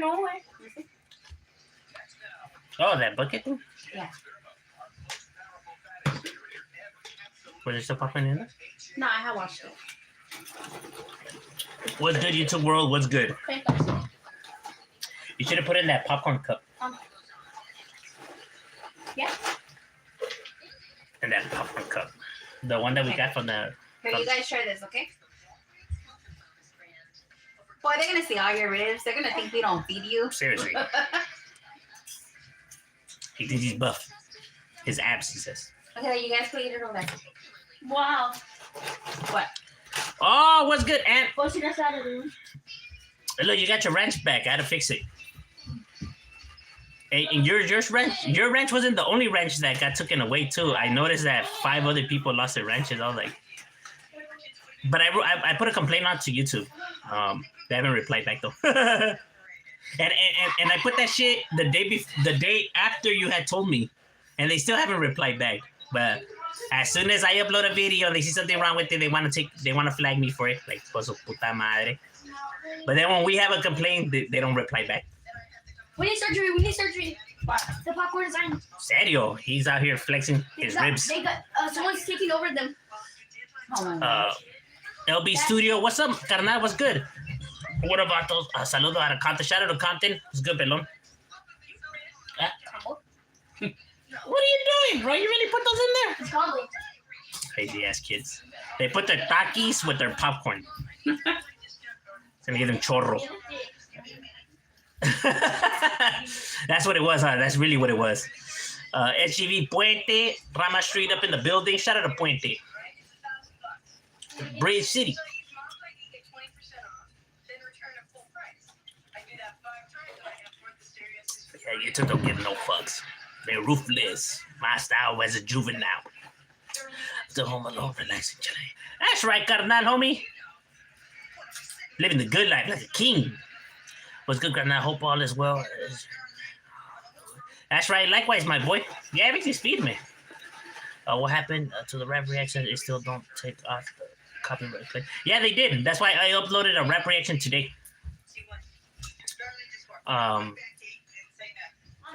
know it. Oh, that bucket thing? Yeah. Was there still popcorn in there? No, I have watched it. What's good, YouTube world? What's good? You should have put it in that popcorn cup. Yeah. In that popcorn cup. The one that we got from the... Here, you guys try this, okay? Boy, they're going to see all your ribs. They're going to think we don't feed you. Seriously. He thinks he's buff. His abs, he says. Okay, you guys put it over there. Wow. What? Oh, what's good, Aunt? What's your Saturday? Look, you got your wrench back. I had to fix it. And your wrench wasn't the only wrench that got taken away too. I noticed that 5 other people lost their wrenches. I was like, but I put a complaint on to YouTube. They haven't replied back though. and I put that shit the day after you had told me, and they still haven't replied back. But as soon as I upload a video, they see something wrong with it. They want to flag me for it, like por su puta madre. But then when we have a complaint, they don't reply back. We need surgery. The popcorn is on. Serio, he's out here flexing his ribs. They got someone's taking over them. Oh my God. LB Studio, what's up, carnal? What's good? What about those? Saludo out of Compton. Shout out to Compton. It's good, pelon. What are you doing, bro? You really put those in there? It's combo. Crazy ass kids. They put their takis with their popcorn. It's gonna give them chorro. That's what it was, huh? That's really what it was. HGV Puente, Rama Street up in the building. Shout out to Puente. Bridge City. Yeah, YouTube don't give no fucks. They're ruthless. My style as a juvenile. Still home alone, relaxing, chilling. That's right, carnal, homie. Living the good life like a king. What's good, carnal? Hope all is well. That's right. Likewise, my boy. Yeah, everything's feeding me. What happened to the rap reaction? It still don't take off the copyright claim. Yeah, they did. That's why I uploaded a rap reaction today.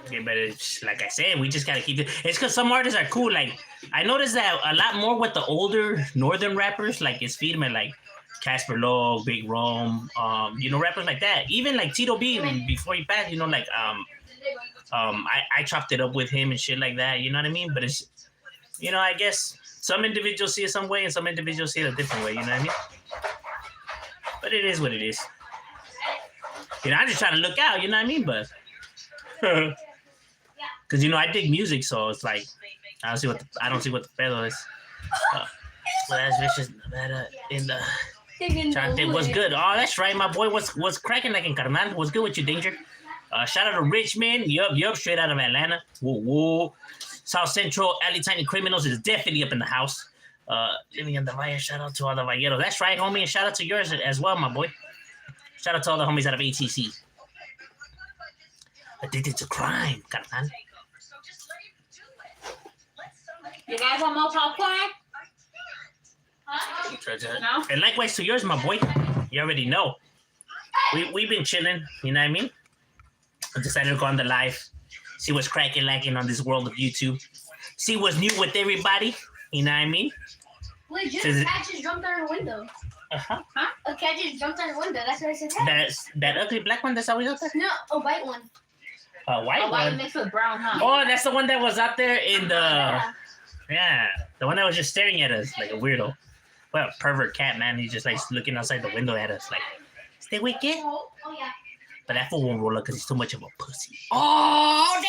Yeah, but it's like I said, we just gotta keep it. It's because some artists are cool. Like I noticed that a lot more with the older northern rappers, like it's Feedman, like Casper Lowe, Big Rome, rappers like that. Even like Tito B before he passed, like I chopped it up with him and shit like that. You know what I mean? But it's, I guess some individuals see it some way and some individuals see it a different way. You know what I mean? But it is what it is. I'm just trying to look out. You know what I mean? But. Because I dig music, so it's like I don't see what the pedo is. Well, that's vicious. In the chat, what's good? Oh, that's right, my boy. What's cracking like in carnal? What's good with you, Danger? Shout out to Richmond. Yup, straight out of Atlanta. Whoa. South Central, LA Tiny Criminals is definitely up in the house. Living in the Valle. Shout out to all the Valleros. That's right, homie, and shout out to yours as well, my boy. Shout out to all the homies out of ATC. Addicted to crime, carnal. You guys want more popcorn? No? And likewise to yours, my boy. You already know. We've been chilling, you know what I mean? I decided to go on the live, see what's cracking, lacking on this world of YouTube, see what's new with everybody, you know what I mean? Wait, just a cat just jumped out of the window. Uh-huh. Huh? A cat just jumped out of the window. That's what I said. That ugly black one that's always out there? No, a white one. A white one? mixed with brown, huh? Oh, that's the one that was out there in the... Yeah, the one that was just staring at us like a weirdo. What a pervert cat, man. He's just like looking outside the window at us like, stay wicked. Oh, yeah. But that fool won't roll up because he's too much of a pussy. Oh,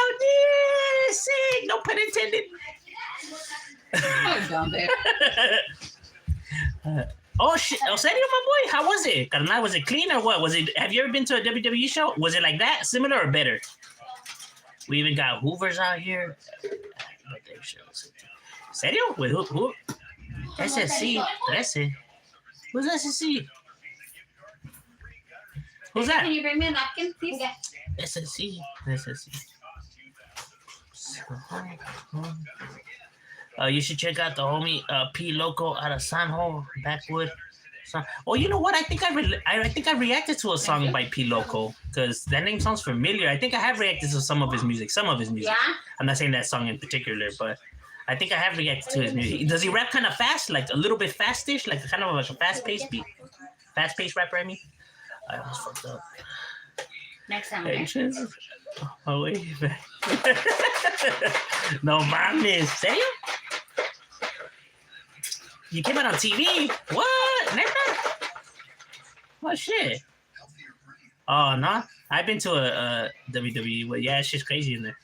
damn, sick. No pun intended. Oh, down there. Oh, shit. Oh, serio, my boy? How was it? Carnal, was it clean or what? Have you ever been to a WWE show? Was it like that? Similar or better? We even got Hoovers out here. ¿Serio? With who? SSC. Ese. Who's SSC? Who's that? Can you bring me a napkin, please? SSC. You should check out the homie P Loco out of Sanjo, Backwood. So, oh, you know what? I think I reacted to a song by P Loco because that name sounds familiar. I think I have reacted to some of his music. Yeah. I'm not saying that song in particular, but I think I have reacted to his music. Does he rap kind of fast, like a little bit fastish, like kind of like a fast-paced rapper? I mean, I almost fucked up. Next time. Okay? Oh wait. No mames, serio? You came out on TV? What? Never? Oh shit. Oh no, I've been to a WWE. Well, yeah, it's just crazy in there.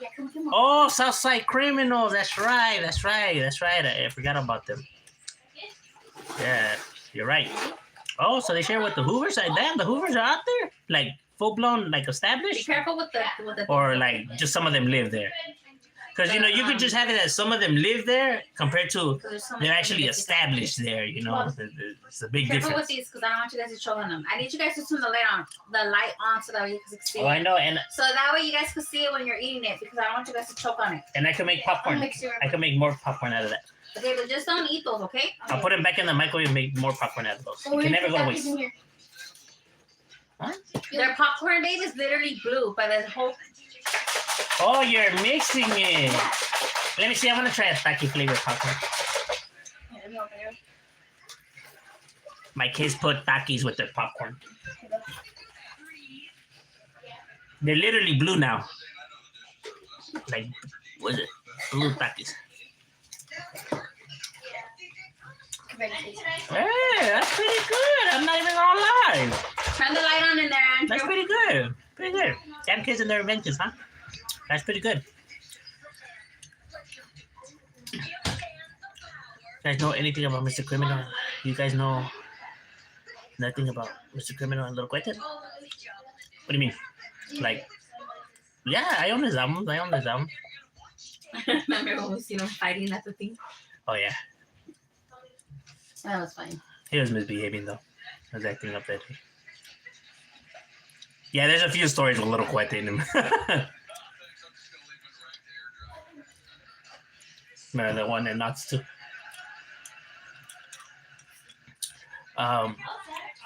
Yeah, come on. Oh, Southside Criminals. That's right. I forgot about them. Yeah, you're right. Oh, so they share with the Hoovers? Like, damn, the Hoovers are out there? Like, full-blown, like, Be established? careful with the. Or, like, just some of them live there? Because, you know, you could just have it that some of them live there compared to they're actually established there, you know? It's a big Careful difference. with these because I don't want you guys to choke on them. I need you guys to turn the light on so that way you can see Oh, I it. know, and So that way you guys can see it when you're eating it because I don't want you guys to choke on it. I can make popcorn. I can make more popcorn out of that. Okay, but just don't eat those, okay? I'll put them back in the microwave and make more popcorn out of those. You can never go to waste. Huh? Their popcorn, babe, is literally blue by the whole. Oh, you're mixing it. Let me see. I want to try a Taki flavored popcorn. My kids put Takis with their popcorn. They're literally blue now. Like, what is it? Blue Takis. Hey, that's pretty good. I'm not even gonna lie. Turn the light on in there, Andrew. That's pretty good. Pretty good. Damn kids and their inventions, huh? That's pretty good. You guys know anything about Mr. Criminal? You guys know nothing about Mr. Criminal and Little Cuete? What do you mean? Like, yeah, I own his albums. Remember when we seen them fighting at the thing? Oh, yeah. That was fine. He was misbehaving, though. He was acting up that day. Yeah, there's a few stories with Little Cuete in him. Remember the one that knocks too? I'm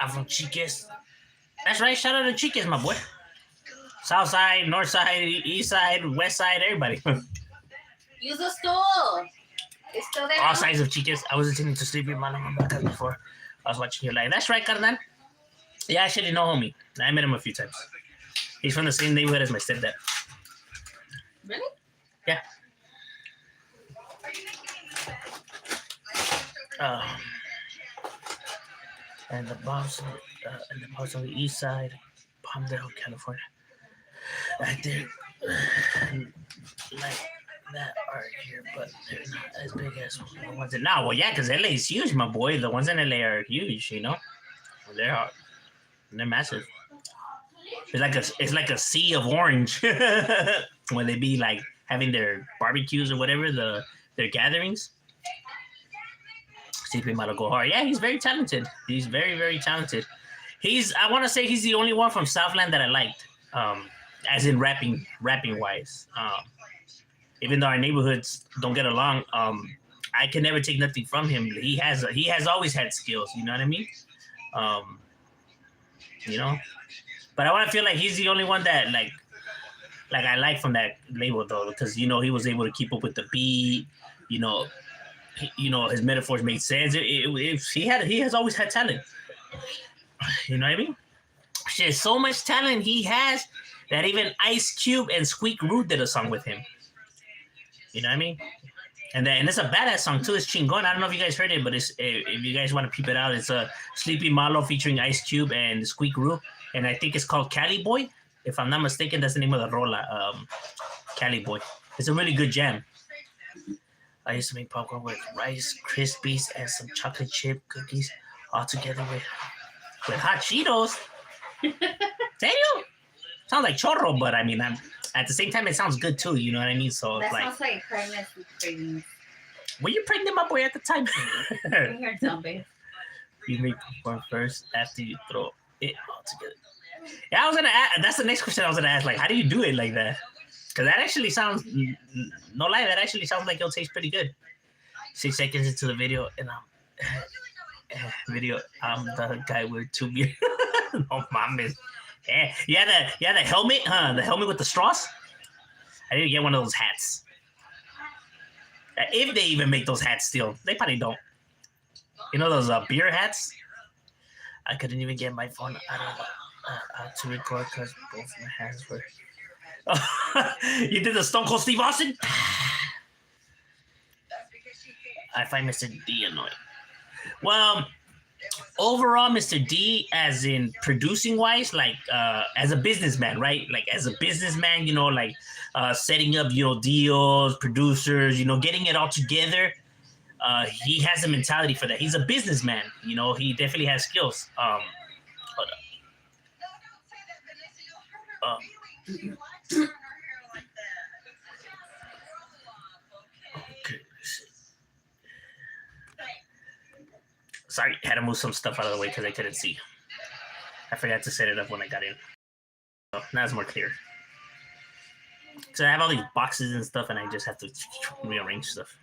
from Chiques. That's right. Shout out to Chiques, my boy. South side, north side, east side, west side, everybody. Use a stool. It's still there. All sides of Chiques. I was listening to Sleepy Mama before. I was watching your live. That's right, Carnal. Yeah, I actually know homie. I met him a few times. He's from the same neighborhood as my stepdad. Really? Yeah. And the boss on the east side, Palmdale, California. Right there, like that are here, but they're not as big as the ones in now. Well, yeah, because LA is huge, my boy. The ones in LA are huge, you know. They're massive. It's like a sea of orange when they be like having their barbecues or whatever, their gatherings. See people go hard. Yeah, he's very talented. He's very, very talented. I want to say he's the only one from Southland that I liked, as in rapping wise. Even though our neighborhoods don't get along, I can never take nothing from him. He has always had skills. You know what I mean? You know, but I want to feel like he's the only one that like I like from that label though, because you know he was able to keep up with the beat. You know, his metaphors made sense. He has always had talent. You know what I mean? There's so much talent he has that even Ice Cube and Squeak Root did a song with him. You know what I mean? And it's a badass song too. It's Chingon. I don't know if you guys heard it, but if you guys want to peep it out, it's a Sleepy Malo featuring Ice Cube and Squeak Root, and I think it's called Cali Boy. If I'm not mistaken, that's the name of the rola. Cali Boy. It's a really good jam. I used to make popcorn with Rice Krispies and some chocolate chip cookies, all together with hot Cheetos. Serio? Sounds like chorro, but I mean, at the same time, it sounds good too. You know what I mean? So that it's like, sounds like pregnancy cravings. Were you pregnant, my boy, at the time? You're dumb, babe. You make popcorn first after you throw it all together. Yeah, I was gonna ask. That's the next question I was gonna ask. Like, how do you do it like that? Because that actually sounds, no lie, that actually sounds like it'll taste pretty good. 6 seconds into the video, and video. I'm the guy with 2 beers. No mames. Yeah, the helmet, huh? The helmet with the straws. I didn't get one of those hats. If they even make those hats still, they probably don't. You know those beer hats? I couldn't even get my phone out to record because both my hands were. You did the Stone Cold Steve Austin? I find Mr. D annoying. Well, overall, Mr. D, as in producing wise, like as a businessman, right? Like as a businessman, like setting up, deals, producers, getting it all together. He has a mentality for that. He's a businessman. He definitely has skills. Hold up. Okay. Sorry, had to move some stuff out of the way because I couldn't see. I forgot to set it up when I got in. Oh, now it's more clear. So I have all these boxes and stuff, and I just have to rearrange stuff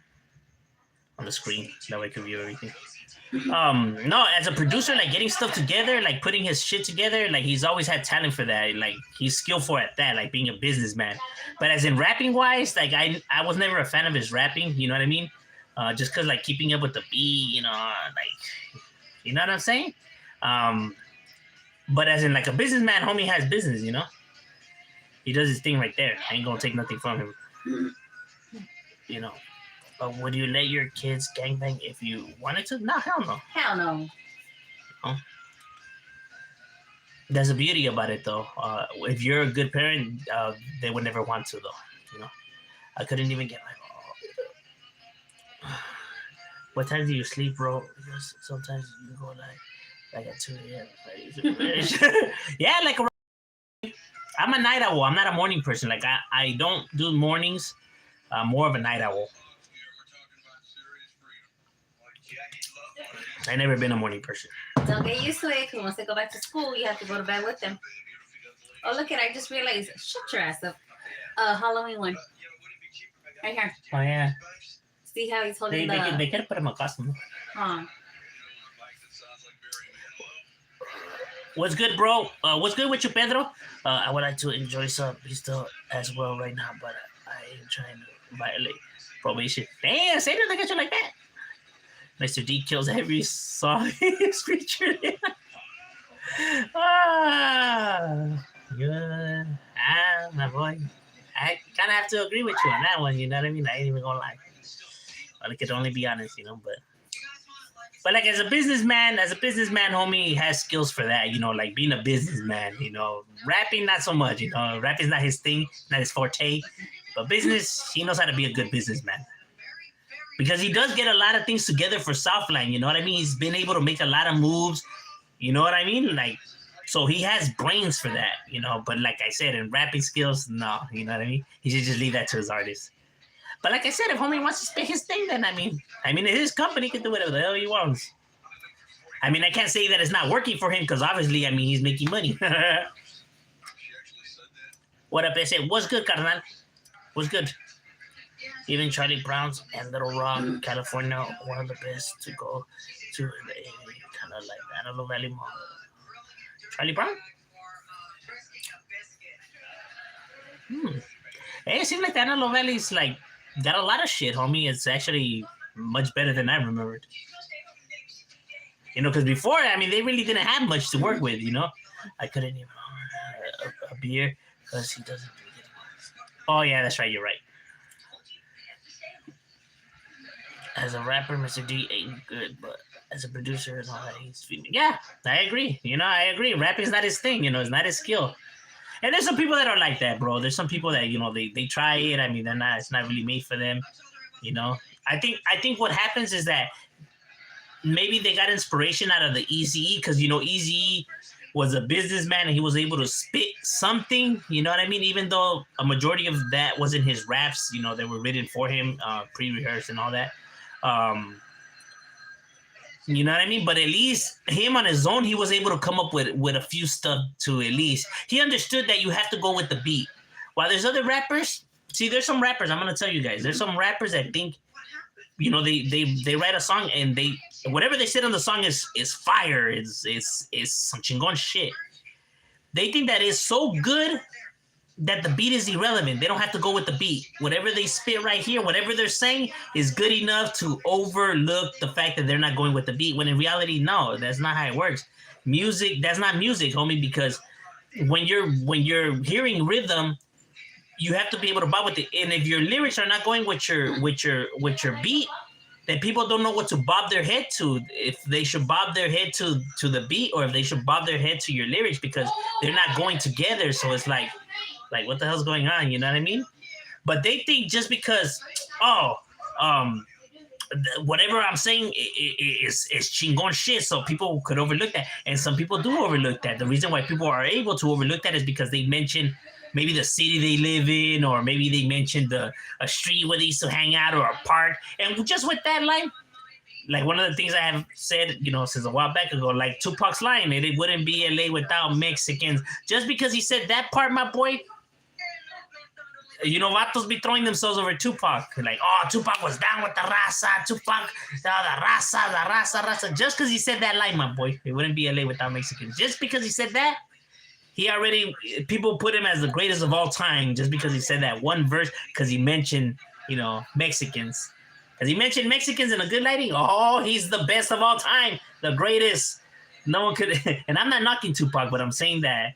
on the screen. That way I can view everything. No, as a producer, like getting stuff together, like putting his shit together, like he's always had talent for that. Like he's skillful at that, like being a businessman. But as in rapping wise, like I was never a fan of his rapping. You know what I mean? Just cause like keeping up with the beat, like, you know what I'm saying? But as in like a businessman, homie has business, he does his thing right there. I ain't gonna take nothing from him, But would you let your kids gangbang if you wanted to? No, hell no. Hell no. Oh. There's a beauty about it though. If you're a good parent, they would never want to though. I couldn't even get my. What time do you sleep, bro? Because sometimes you go like at 2 a.m. Yeah, like I'm a night owl. I'm not a morning person. Like I don't do mornings. I'm more of a night owl. I never been a morning person. Don't get used to it, because once they go back to school, you have to go to bed with them. Oh, look I just realized. Shut your ass up. Halloween one. Right here. Oh, yeah. See how he's holding they could put him a costume. Huh. What's good, bro? What's good with you, Pedro? I would like to enjoy some pistol as well right now, but I ain't trying to violate probation. Damn, say nothing at you like that. Mr. D kills every song he's featured in. Good. My boy. I kind of have to agree with you on that one, you know what I mean? I ain't even gonna lie. I could only be honest, but like as a businessman, homie, he has skills for that, like being a businessman, rapping, not so much, rapping's not his thing, not his forte, but business, he knows how to be a good businessman. Because he does get a lot of things together for Southline, you know what I mean? He's been able to make a lot of moves, you know what I mean? Like, so he has brains for that, but like I said, in rapping skills, no, you know what I mean? He should just leave that to his artists. But like I said, if homie wants to spit his thing, then I mean, his company can do whatever the hell he wants. I mean, I can't say that it's not working for him because obviously, he's making money. What up, I said, what's good, carnal? What's good? Even Charlie Brown's and Little Rock, California, one of the best to go to in the area, kind of like Antelope Valley Mall. Charlie Brown? Hey, it seems like the Antelope Valley's like got a lot of shit, homie. It's actually much better than I remembered. Because before, they really didn't have much to work with, I couldn't even order a beer because he doesn't do it anymore. Oh, yeah, that's right. You're right. As a rapper, Mr. D ain't good, but as a producer and all that, he's feeding. Yeah, I agree. I agree. Rapping's not his thing, it's not his skill. And there's some people that are like that, bro. There's some people that, they try it. It's not really made for them, I think what happens is that maybe they got inspiration out of the Eazy-E because, Eazy-E was a businessman and he was able to spit something, you know what I mean? Even though a majority of that wasn't his raps, they were written for him, pre-rehearsed and all that. You know what I mean? But at least him on his own, he was able to come up with a few stuff to at least. He understood that you have to go with the beat. While there's other rappers, there's some rappers, I'm going to tell you guys, there's some rappers that think, you know, they write a song and they whatever they said on the song is fire. Is some chingon shit. They think that is so good that the beat is irrelevant. They don't have to go with the beat. Whatever they spit right here, whatever they're saying is good enough to overlook the fact that they're not going with the beat. When in reality, no, that's not how it works. Music, that's not music, homie, because when you're hearing rhythm, you have to be able to bob with it. And if your lyrics are not going with your beat, then people don't know what to bob their head to. If they should bob their head to the beat, or if they should bob their head to your lyrics, because they're not going together. So it's like what the hell's going on? You know what I mean? But they think just because whatever I'm saying is chingon shit, so people could overlook that, and some people do overlook that. The reason why people are able to overlook that is because they mention maybe the city they live in, or maybe they mentioned a street where they used to hang out, or a park. And just with that line, like one of the things I have said, you know, since a while back ago, like Tupac's line, it wouldn't be LA without Mexicans. Just because he said that part, my boy, you know, vatos be throwing themselves over Tupac. Like, oh, Tupac was down with the raza. Tupac, the raza. Just because he said that line, my boy, it wouldn't be LA without Mexicans. Just because he said that, people put him as the greatest of all time just because he said that one verse, because he mentioned, you know, Mexicans. Because he mentioned Mexicans in a good lighting. Oh, he's the best of all time, the greatest. No one could, and I'm not knocking Tupac, but I'm saying that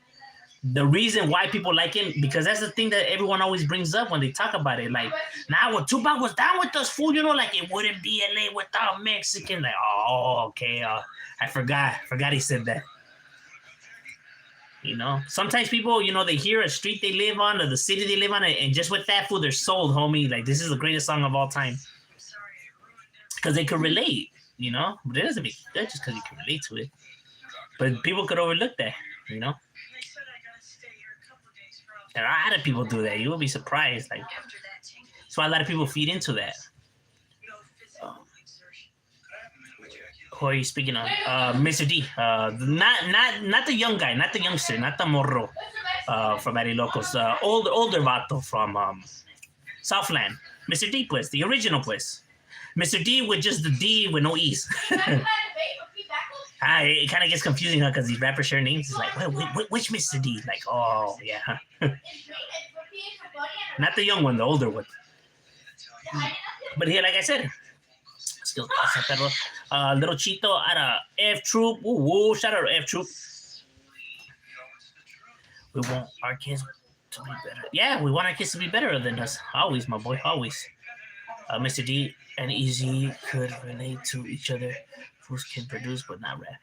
the reason why people like him, because that's the thing that everyone always brings up when they talk about it. Like, now when Tupac was down with us, fool, you know, like it wouldn't be LA without Mexican. Like, oh, okay, I forgot he said that. You know, sometimes people, you know, they hear a street they live on or the city they live on, and just with that, fool, they're sold, homie. Like, this is the greatest song of all time. Because they could relate, you know? But it doesn't make it good just because you can relate to it. But people could overlook that, you know? And a lot of people do that. You will be surprised. Like, that's why a lot of people feed into that. Who are you speaking on? Mr. D. Not the young guy, not the youngster, not the morro from Arilocos. Older vato from Southland. Mr. D, pues, the original, pues. Mr. D with just the D with no E's. It kind of gets confusing, huh? Because these rappers share names. It's like, wait, which Mr. D? Like, oh, yeah. Not the young one, the older one. But here, like I said, still Little Chito at a F Troop. Ooh, shout out to F Troop. We want our kids to be better. Yeah, we want our kids to be better than us. Always, my boy, always. Mr. D and Easy could relate to each other. Fools can produce, but not rap.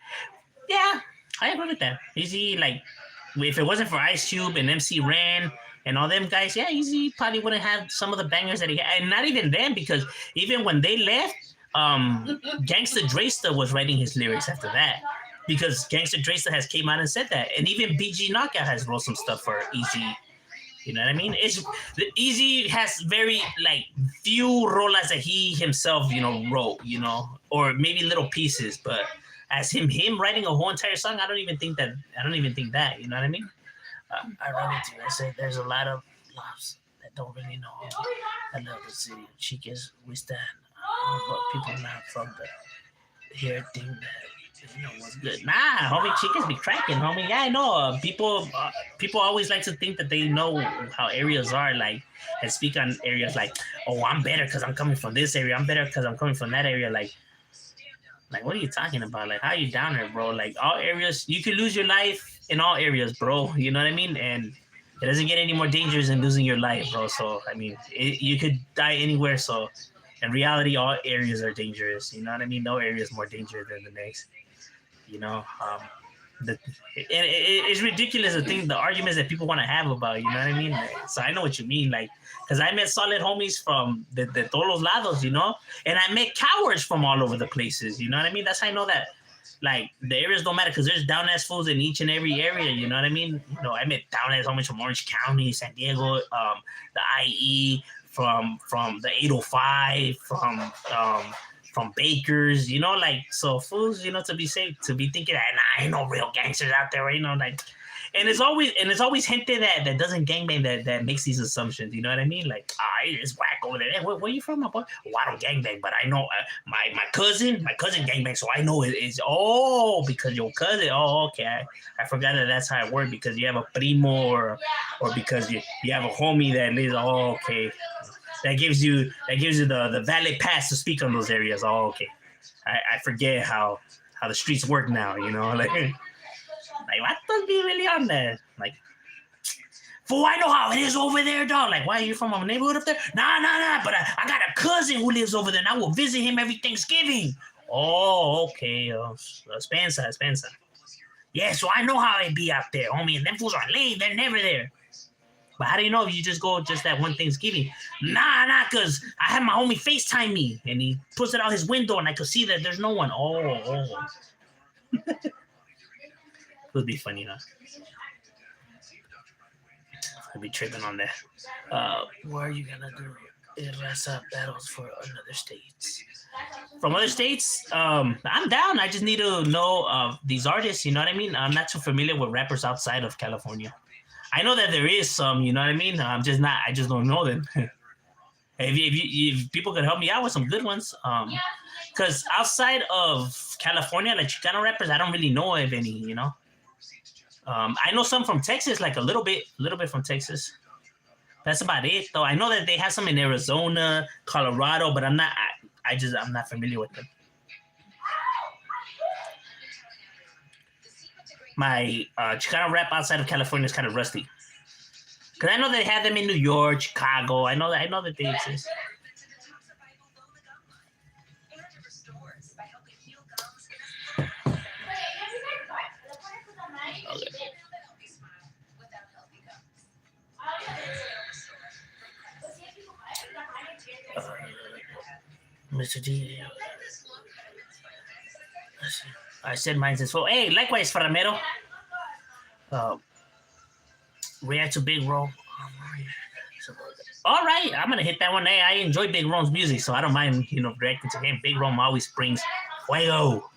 Yeah, I agree with that. Easy, like, if it wasn't for Ice Cube and MC Ren and all them guys, yeah, Easy probably wouldn't have some of the bangers that he had. And not even them, because even when they left, Gangsta Dresta was writing his lyrics after that. Because Gangsta Dresta has came out and said that. And even BG Knockout has wrote some stuff for Easy. You know what I mean? Easy has very, like, few rolas that he himself, you know, wrote, you know, or maybe little pieces. But as him writing a whole entire song, I don't even think that. You know what I mean? I wrote it too. I said there's a lot of loves that don't really know. I love the city. Chicas, we stand. But people not from the here think that, you know, what's good. Nah, homie, chicas be cracking, homie. Yeah, I know. People always like to think that they know how areas are, like, and speak on areas like, oh, I'm better because I'm coming from this area. I'm better because I'm coming from that area. Like, what are you talking about? Like, how are you down there, bro? Like, all areas, you can lose your life in all areas, bro. You know what I mean? And it doesn't get any more dangerous than losing your life, bro. So, I mean, you could die anywhere. So, in reality, all areas are dangerous. You know what I mean? No area is more dangerous than the next. You know, it's ridiculous the arguments that people want to have about, you know what I mean? So I know what you mean, like, because I met solid homies from the todos lados, you know, and I met cowards from all over the places, you know what I mean? That's how I know that, like, the areas don't matter, because there's down ass fools in each and every area, you know what I mean? You know, I met down ass homies from Orange County, San Diego, the IE, from the 805, from bakers, you know, like, so fools, you know, to be safe, to be thinking that, nah, ain't no real gangsters out there, you know, like, and it's always gente that doesn't gangbang that makes these assumptions. You know what I mean? Like, it's whack over there. Hey, where you from, my boy? Oh, I don't gangbang, but I know my cousin gangbang, so I know it's because your cousin. Oh, okay. I forgot that's how it worked because you have a primo or because you have a homie that lives. Oh, okay. That gives you the valid pass to speak on those areas. Oh, okay. I forget how the streets work now. You know, like what does be really on there? Like, fool, I know how it is over there, dog. Like, why are you from a neighborhood up there? Nah. But I got a cousin who lives over there, and I will visit him every Thanksgiving. Oh, okay. Spencer. Yeah, so I know how it be out there, homie. And them fools are lame. They're never there. But how do you know if you just go just that one Thanksgiving? Nah, because I had my homie FaceTime me, and he puts it out his window, and I could see that there's no one. Oh. It would be funny, huh? I'd be tripping on that. What are you gonna do? Raza battles for other states. From other states, I'm down. I just need to know these artists. You know what I mean? I'm not too familiar with rappers outside of California. I know that there is some. You know what I mean? I just don't know them. If people could help me out with some good ones, because outside of California, like Chicano rappers, I don't really know of any. You know. I know some from Texas, like a little bit from Texas. That's about it, though. I know that they have some in Arizona, Colorado, but I'm not familiar with them. My Chicano rap outside of California is kind of rusty, because I know they have them in New York, Chicago. I know that they exist. Mr. D. I said mine's as well. Hey, likewise, Faramero. React to Big Ro. All right, I'm gonna hit that one. Hey, I enjoy Big Rom's music, so I don't mind, reacting to him. Big Rom always brings fuego.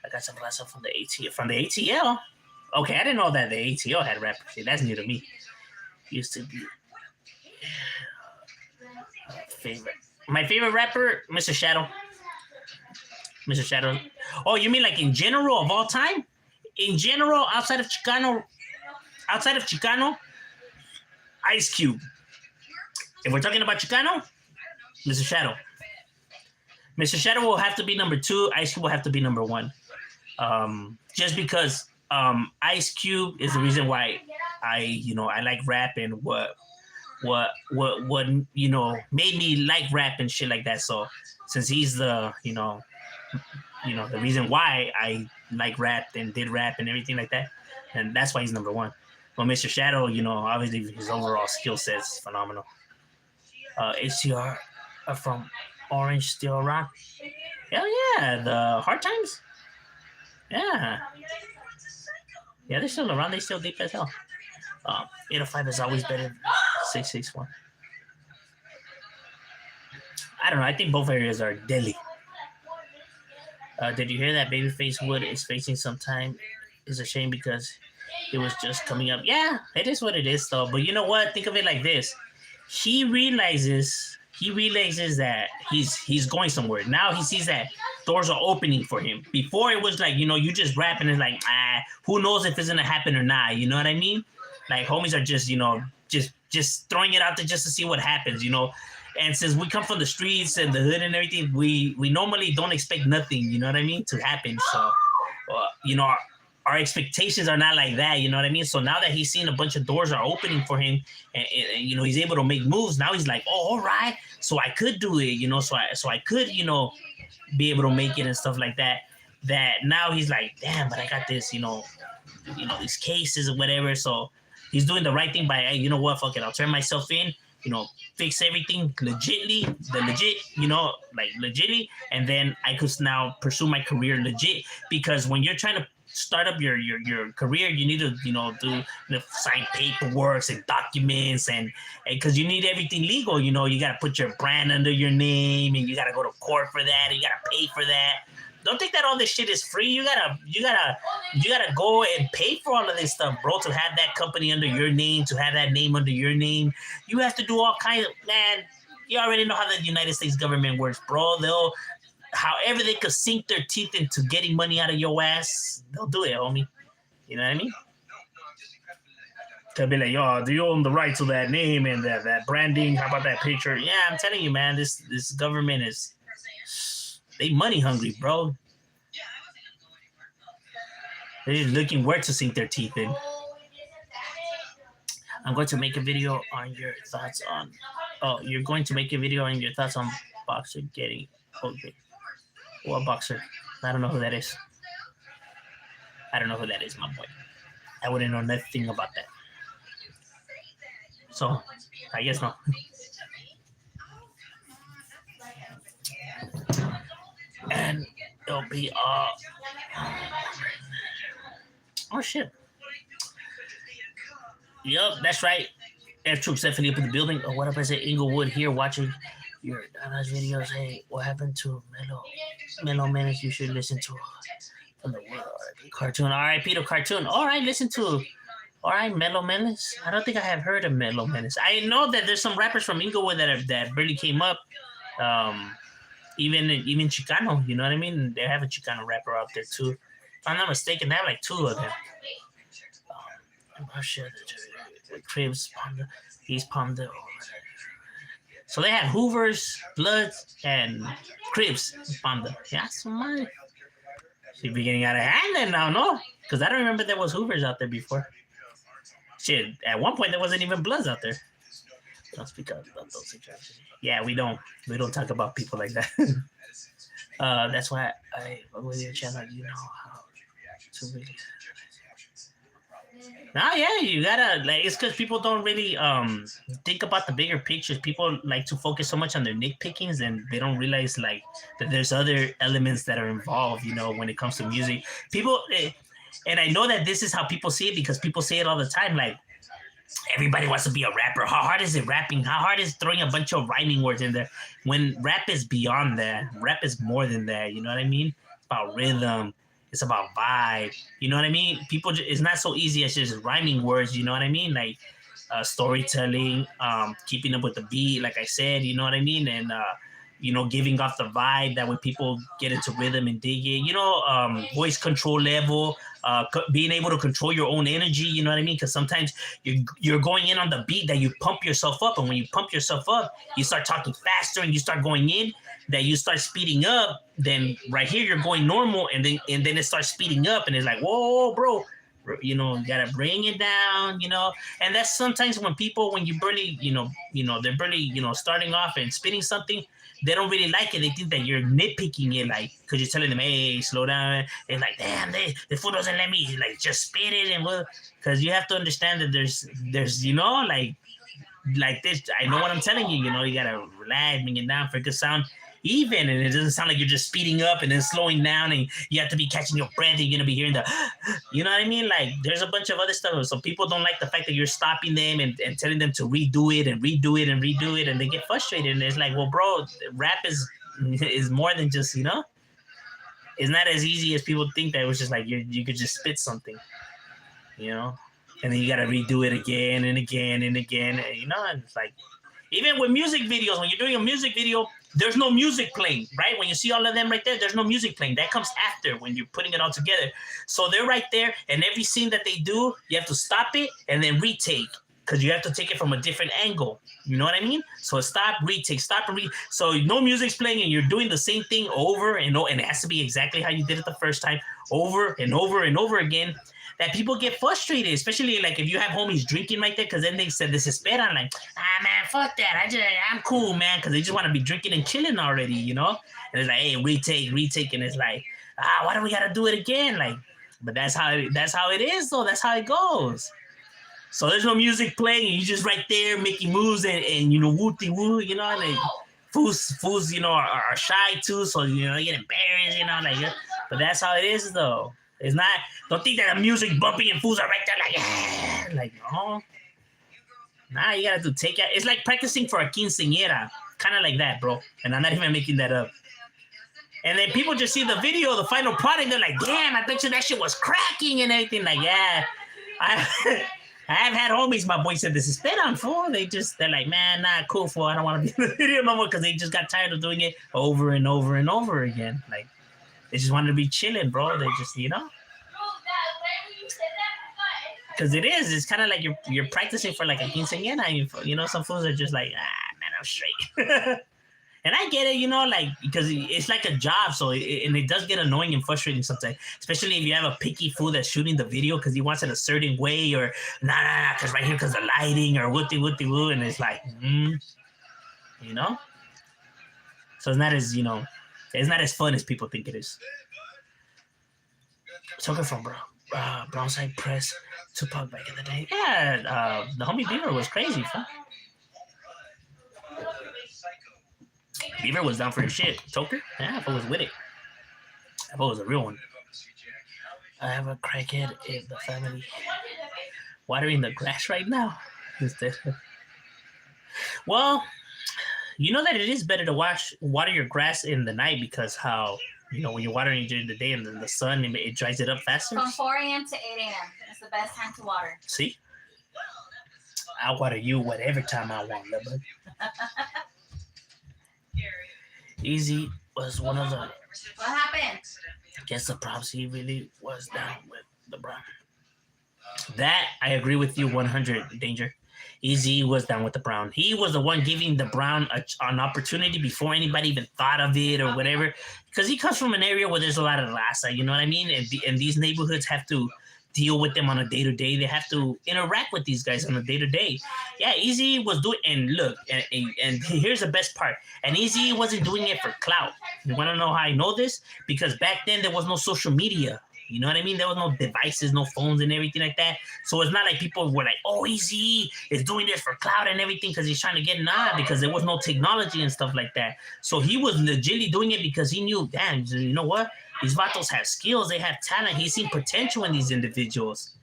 I got some raza from the ATL. From the ATL. Okay, I didn't know that the ATL had rappers. See, that's new to me. Used to be favorite. My favorite rapper, Mr. Shadow. Mr. Shadow. Oh, you mean like in general of all time? In general, outside of Chicano, Ice Cube. If we're talking about Chicano, Mr. Shadow. Mr. Shadow will have to be number 2. Ice Cube will have to be number 1. Just because Ice Cube is the reason why I like rap and what made me like rap and shit like that. So since he's the the reason why I like rap and did rap and everything like that, and that's why he's number 1. But Mr. Shadow, obviously his overall skill set is phenomenal. HCR from Orange still around? Hell yeah, the Hard Times. Yeah, they're still around. They still deep as hell. 805 is always better than 661. I don't know. I think both areas are deadly. Did you hear that Babyface Wood is facing some time? It's a shame because it was just coming up. Yeah, it is what it is, though. But you know what? Think of it like this. He realizes that he's going somewhere. Now he sees that doors are opening for him. Before it was like, you just rap and it's like, who knows if it's going to happen or not. You know what I mean? Like, homies are just, just throwing it out there just to see what happens, And since we come from the streets and the hood and everything, we normally don't expect nothing, you know what I mean, to happen. So, our expectations are not like that, you know what I mean? So now that he's seen a bunch of doors are opening for him and he's able to make moves, now he's like, oh, all right, so I could do it, so I could, be able to make it and stuff like that. That now he's like, damn, but I got this, these cases or whatever. So he's doing the right thing by, you know what, fuck it, I'll turn myself in, fix everything legitly, and then I could now pursue my career legit. Because when you're trying to start up your career, you need to do sign paperwork and documents, and because you need everything legal. You got to put your brand under your name, and you got to go to court for that, and you got to pay for that. don't think that all this shit is free. You gotta go and pay for all of this stuff, bro, to have that company under your name, to have that name under your name. You have to do all kinds of, man, you already know how the United States government works, bro. They'll, however they could sink their teeth into getting money out of your ass, they'll do it, homie. You know what I mean? They'll be like, yo, do you own the right to that name and that branding? How about that picture? Yeah, I'm telling you, man, this government is, they money hungry, bro. They're just looking where to sink their teeth in. I'm going to make a video on your thoughts on. Oh, you're going to make a video on your thoughts on boxer getting. Okay. What boxer? I don't know who that is. I don't know who that is, my boy. I wouldn't know nothing about that. So, I guess no. And it'll be oh shit. Yup, that's right. Air troops definitely up in the building. Oh, what up? I say Inglewood here watching your Donna's videos. Hey, what happened to Mellow Menace? You should listen to from the world cartoon. All right, Peter Cartoon. All right, listen to. All right, Mellow Menace. I don't think I have heard of Mellow Menace. I know that there's some rappers from Inglewood that barely came up. Even Chicano, you know what I mean? They have a Chicano rapper out there too. If I'm not mistaken, they have like 2 of them. Cribs, Panda, he's Panda. So they had Hoovers, Bloods, and Cribs, Panda. Yeah, so my. She'd be getting out of hand then now, no? Because I don't remember there was Hoovers out there before. Shit, at one point there wasn't even Bloods out there. Don't speak up about those situations. Yeah, we don't talk about people like that. That's why with your channel, you know how to really. Now, yeah, you gotta like. It's because people don't really think about the bigger pictures. People like to focus so much on their nitpickings, and they don't realize like that there's other elements that are involved. You know, when it comes to music, people. And I know that this is how people see it because people say it all the time. Like, everybody wants to be a rapper. How hard is it rapping? How hard is throwing a bunch of rhyming words in there? When rap is beyond that. Rap is more than that. You know what I mean? It's about rhythm. It's about vibe. You know what I mean? People, it's not so easy as just rhyming words. You know what I mean? Like storytelling, keeping up with the beat, like I said. You know what I mean? And you know, giving off the vibe that when people get into rhythm and dig it. You know, voice control level. Being able to control your own energy, you know what I mean? Because sometimes you're going in on the beat that you pump yourself up, and when you pump yourself up, you start talking faster and you start going in. That you start speeding up, then right here you're going normal, and then it starts speeding up, and it's like, whoa, bro, you know, you gotta bring it down, you know. And that's sometimes when you barely, you know, they're barely, you know, starting off and spitting something. They don't really like it. They think that you're nitpicking it, like, because you're telling them, hey, slow down. It's like, damn, the fool doesn't let me, like, just spit it. And well, because you have to understand that there's, you know, like this. I know what I'm telling you. You know, you got to relax, bring it down for it to sound even. And it doesn't sound like you're just speeding up and then slowing down. And you have to be catching your breath. And you're going to be hearing the, you know what I mean? Like, there's a bunch of other stuff. So people don't like the fact that you're stopping them and telling them to redo it and redo it and redo it. And they get frustrated. And it's like, well, bro, rap is more than just, you know, it's not as easy as people think that it was just like you could just spit something, you know, and then you got to redo it again and again and again. And, you know, and it's like, even with music videos, when you're doing a music video, there's no music playing, right? When you see all of them right there, there's no music playing. That comes after when you're putting it all together. So they're right there, and every scene that they do, you have to stop it and then retake because you have to take it from a different angle. You know what I mean? So stop, retake, stop, and So no music's playing, and you're doing the same thing over and over, and it has to be exactly how you did it the first time, over and over and over again. That people get frustrated, especially like if you have homies drinking right there, because then they said this is better. I'm like, man, fuck that. I'm cool, man, because they just want to be drinking and chilling already, you know. And it's like, hey, retake, and it's like, why do we gotta do it again? Like, but that's how it is, though. That's how it goes. So there's no music playing, and you're just right there making moves and you know, woo, you know, and like, fools, you know, are shy too, so you know, they get embarrassed, you know, like. But that's how it is, though. It's not. Don't think that the music bumping and fools are right there, like, yeah, like, no. Nah, you gotta take it. It's like practicing for a quinceañera, kind of like that, bro. And I'm not even making that up. And then people just see the video, the final product, they're like, damn, I bet you that shit was cracking and everything. Like, yeah, I I've had homies, my boy said, this is spit on, fool. They're like, man, nah, cool, fool. I don't want to be in the video no more because they just got tired of doing it over and over and over again. Like, they just wanted to be chilling, bro. They just, because it is. It's kind of like you're practicing for like a quinceañera. You know, some fools are just like, man, I'm straight. And I get it, like, because it's like a job, so it does get annoying and frustrating sometimes, especially if you have a picky fool that's shooting the video because he wants it a certain way, or nah, because right here, because the lighting, or woo, and it's like, So it's not as, it's not as fun as people think it is. Talking from Brownside Press, Tupac back in the day. Yeah, the homie Beaver was crazy, fun. Beaver was down for his shit. Choker? Yeah, I thought was with it. I thought it was a real one. I have a crackhead in the family. Watering the grass right now. Well, you know that it is better to water your grass in the night because how, when you're watering during the day and then the sun, it dries it up faster. From 4 a.m. to 8 a.m. It's the best time to water. See? I'll water you whatever time I want, little. Easy was one of the. What happened? I guess the props he really was down with the Brown. That I agree with you 100. Danger. Easy was down with the Brown. He was the one giving the Brown an opportunity before anybody even thought of it or whatever, because he comes from an area where there's a lot of raza. You know what I mean? And these neighborhoods have to deal with them on a day-to-day. They have to interact with these guys on a day-to-day. Yeah, Easy was doing, and look, and here's the best part. And Easy wasn't doing it for clout. You want to know how I know this? Because back then there was no social media. You know what I mean? There was no devices, no phones and everything like that. So it's not like people were like, oh, Easy is doing this for clout and everything because he's trying to get because there was no technology and stuff like that. So he was legitimately doing it because he knew, damn, you know what? These vatos have skills. They have talent. He seen potential in these individuals.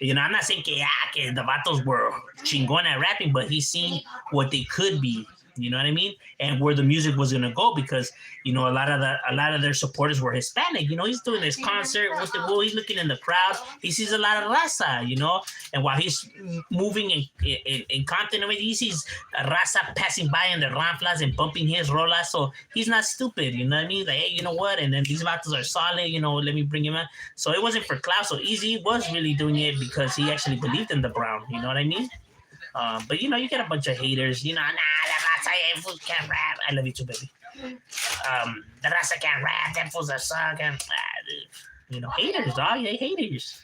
I'm not saying que the vatos were chingón at rapping, but he's seen what they could be. You know what I mean? And where the music was gonna go, because a lot of their supporters were Hispanic. He's doing this concert. He's looking in the crowd. He sees a lot of raza. And while he's moving in Compton, he sees raza passing by in the ramflas and bumping his rolas. So he's not stupid. You know what I mean? Like, hey, you know what? And then these vatos are solid. Let me bring him out. So it wasn't for clout. So Easy was really doing it because he actually believed in the Brown. You know what I mean? But you get a bunch of haters. Nah, that raza can't rap. I love you too, baby. The raza can't rap. Them fools are sucking. Haters, dog. They haters.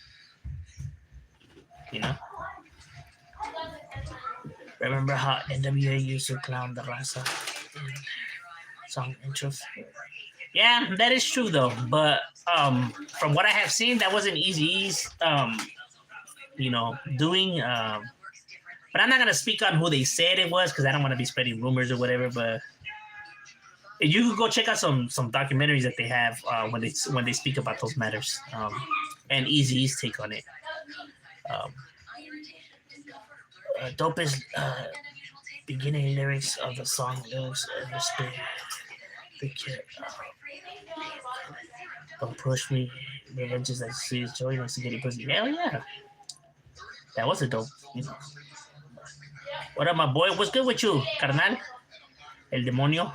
Remember how NWA used to clown the raza in song intros? Yeah, that is true though. But from what I have seen, that wasn't Easy's. Doing. But I'm not going to speak on who they said it was because I don't want to be spreading rumors or whatever. But you could go check out some documentaries that they have when they speak about those matters, and Easy's take on it. Dopest beginning lyrics of the song lyrics of the spirit. The kid. Don't push me. The edges that see is joy next to getting pussy. Hell yeah. That was a dope. What up, my boy? What's good with you, carnal? El demonio.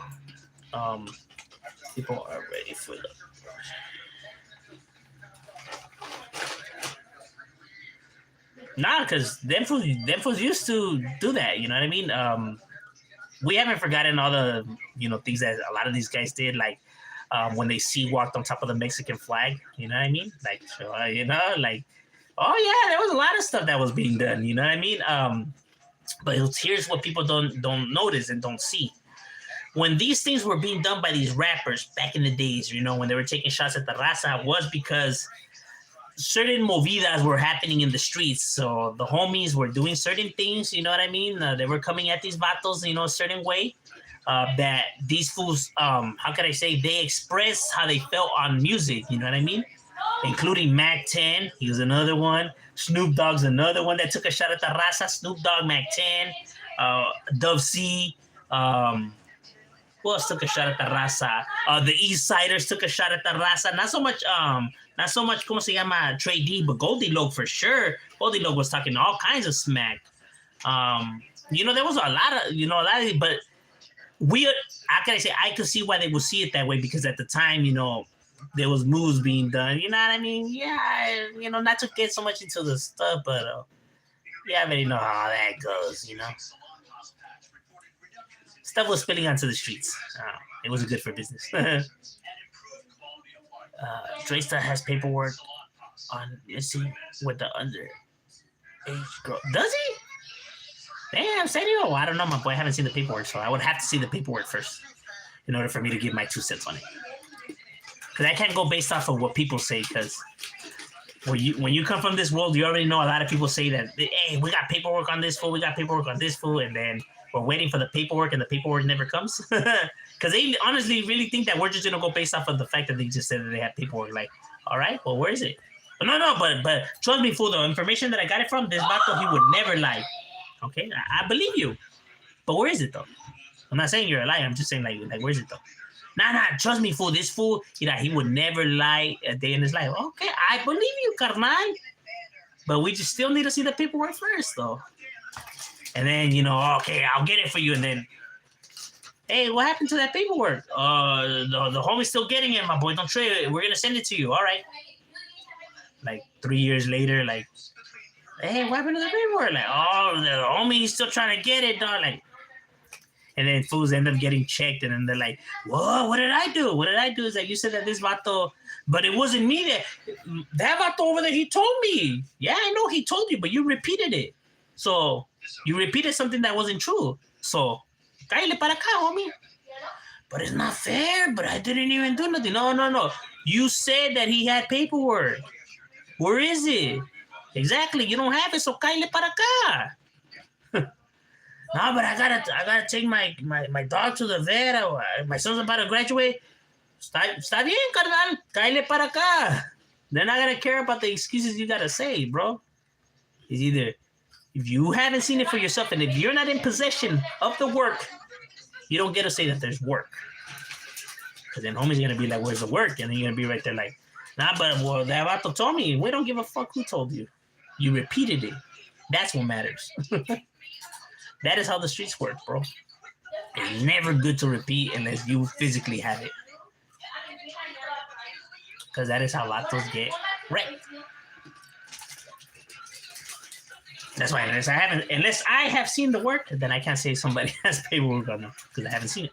People are ready for the. Nah, because them fools used to do that. You know what I mean? We haven't forgotten all the things that a lot of these guys did, like when they walked on top of the Mexican flag. You know what I mean? Like, oh yeah, there was a lot of stuff that was being done. You know what I mean? But here's what people don't notice and don't see. When these things were being done by these rappers back in the days, when they were taking shots at the raza, was because certain movidas were happening in the streets. So the homies were doing certain things, you know what I mean? They were coming at these battles, a certain way. That these fools, how could I say, they expressed how they felt on music, you know what I mean? Including Mac 10, he was another one. Snoop Dogg's another one that took a shot at the raza. Snoop Dogg, Mac 10, Dove C, Who else took a shot at the raza? The East Siders took a shot at the raza. Not so much, como se llama, Trey D, but Goldie Loc for sure. Goldie Loc was talking all kinds of smack. There was a lot of, but how can I say, I could see why they would see it that way because at the time, there was moves being done. You know what I mean? Yeah, not to get so much into the stuff, but you already know how that goes, Stuff was spilling onto the streets. It wasn't good for business. Draystar has paperwork on, let's see, with the underage girl. Does he? Damn, serio? I don't know, my boy. I haven't seen the paperwork, so I would have to see the paperwork first in order for me to give my 2 cents on it. Because I can't go based off of what people say, because when you come from this world, you already know a lot of people say that, hey, we got paperwork on this fool, we got paperwork on this fool, and then we're waiting for the paperwork, and the paperwork never comes. Because they honestly really think that we're just going to go based off of the fact that they just said that they have paperwork. Like, all right, well, where is it? No, but trust me, fool, the information that I got it from, this vato, he would never lie. Okay, I believe you. But where is it, though? I'm not saying you're a liar. I'm just saying, like where is it, though? Nah, trust me, fool. This fool, he would never lie a day in his life. Okay, I believe you, carnal. But we just still need to see the paperwork first, though. And then, okay, I'll get it for you. And then, hey, what happened to that paperwork? The homie's still getting it, my boy. Don't trade it. We're going to send it to you. All right. Like 3 years later, like, hey, what happened to the paperwork? Like, oh, the homie's still trying to get it, dog. Like, and then fools end up getting checked, and then they're like, whoa, what did I do? What did I do? Is like, you said that this vato, but it wasn't me that vato over there, he told me. Yeah, I know he told you, but you repeated it. So you repeated something that wasn't true. So, cállate para acá, homie. But it's not fair, but I didn't even do nothing. No. You said that he had paperwork. Where is it? Exactly, you don't have it, so cállate para acá. No, but I gotta take my dog to the vet. My son's about to graduate. Está bien, carnal. Cállate para acá. They're not gonna care about the excuses you gotta say, bro. It's either if you haven't seen it for yourself, and if you're not in possession of the work, you don't get to say that there's work. Because then homie's gonna be like, "Where's the work?" And then you're gonna be right there like, "Nah, but well, that vato told me." We don't give a fuck who told you. You repeated it. That's what matters. That is how the streets work, bro. It's never good to repeat unless you physically have it. Because that is how vatos get wrecked. That's why unless I have seen the work, then I can't say somebody has paperwork on them because I haven't seen it.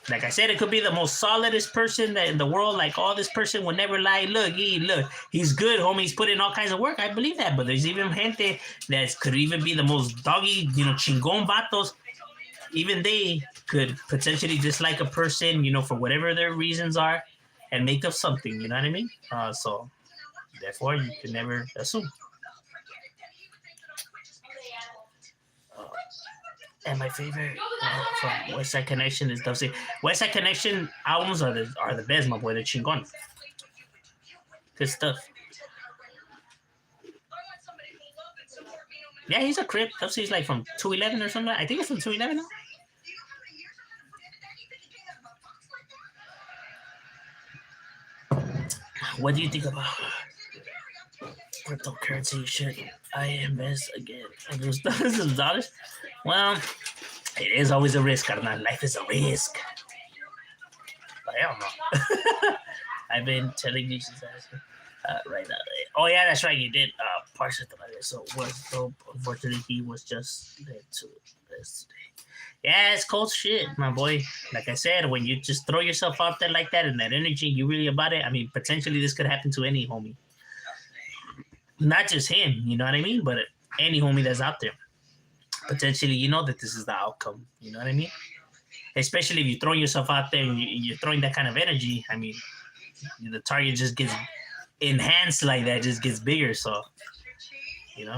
Like I said, it could be the most solidest person that in the world. Like, oh, this person would never lie. Look, he's good, homie. He's put in all kinds of work. I believe that. But there's even gente that could even be the most doggy, chingon vatos. Even they could potentially dislike a person, for whatever their reasons are, and make up something. You know what I mean? So, therefore, you can never assume. And my favorite from West Side Connection is Dubsy. West Side Connection albums are the best, my boy. They're chingon. Good stuff. Yeah, he's a Crip. Dubsy's like from 211 or something. I think it's from 211 now. What do you think about cryptocurrency shit? I invest again. I lose thousands of dollars. Well, it is always a risk, carnal. Life is a risk. But I don't know. I've been telling you since right now. Oh, yeah, that's right. You did. Partial so was dope. Unfortunately, he was just led to this today. Yeah, it's cold shit, my boy. Like I said, when you just throw yourself out there like that and that energy, you really about it. I mean, potentially this could happen to any homie. Not just him, you know what I mean? But any homie that's out there. Potentially, you know that this is the outcome. You know what I mean? Especially if you're throwing yourself out there and you're throwing that kind of energy. I mean, the target just gets enhanced like that, just gets bigger. So, you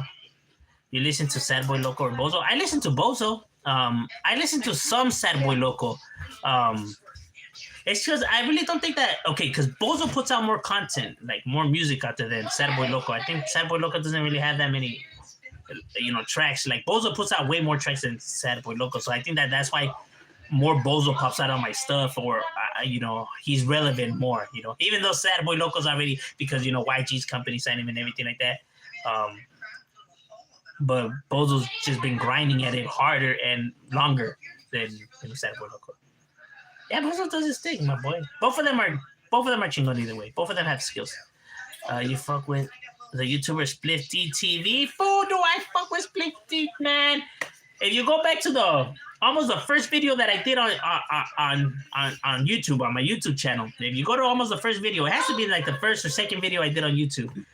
listen to Sad Boy Loco or Bozo. I listen to Bozo. I listen to some Sad Boy Loco. It's because I really don't think that, okay, because Bozo puts out more content, like more music out there than Sad Boy Loco. I think Sad Boy Loco doesn't really have that many tracks. Like Bozo puts out way more tracks than Sad Boy Loco, so I think that's why more Bozo pops out on my stuff, or he's relevant more. Even though Sad Boy Loco's already, because YG's company signed him and everything like that. But Bozo's just been grinding at it harder and longer than Sad Boy Loco. Yeah, Bozo does his thing, my boy. Both of them are chingon either way. Both of them have skills. You fuck with the YouTuber Splifty TV? Fool, do I fuck with Splifty, man? If you go back to almost the first video that I did on YouTube, on my YouTube channel, if you go to almost the first video, it has to be like the first or second video I did on YouTube.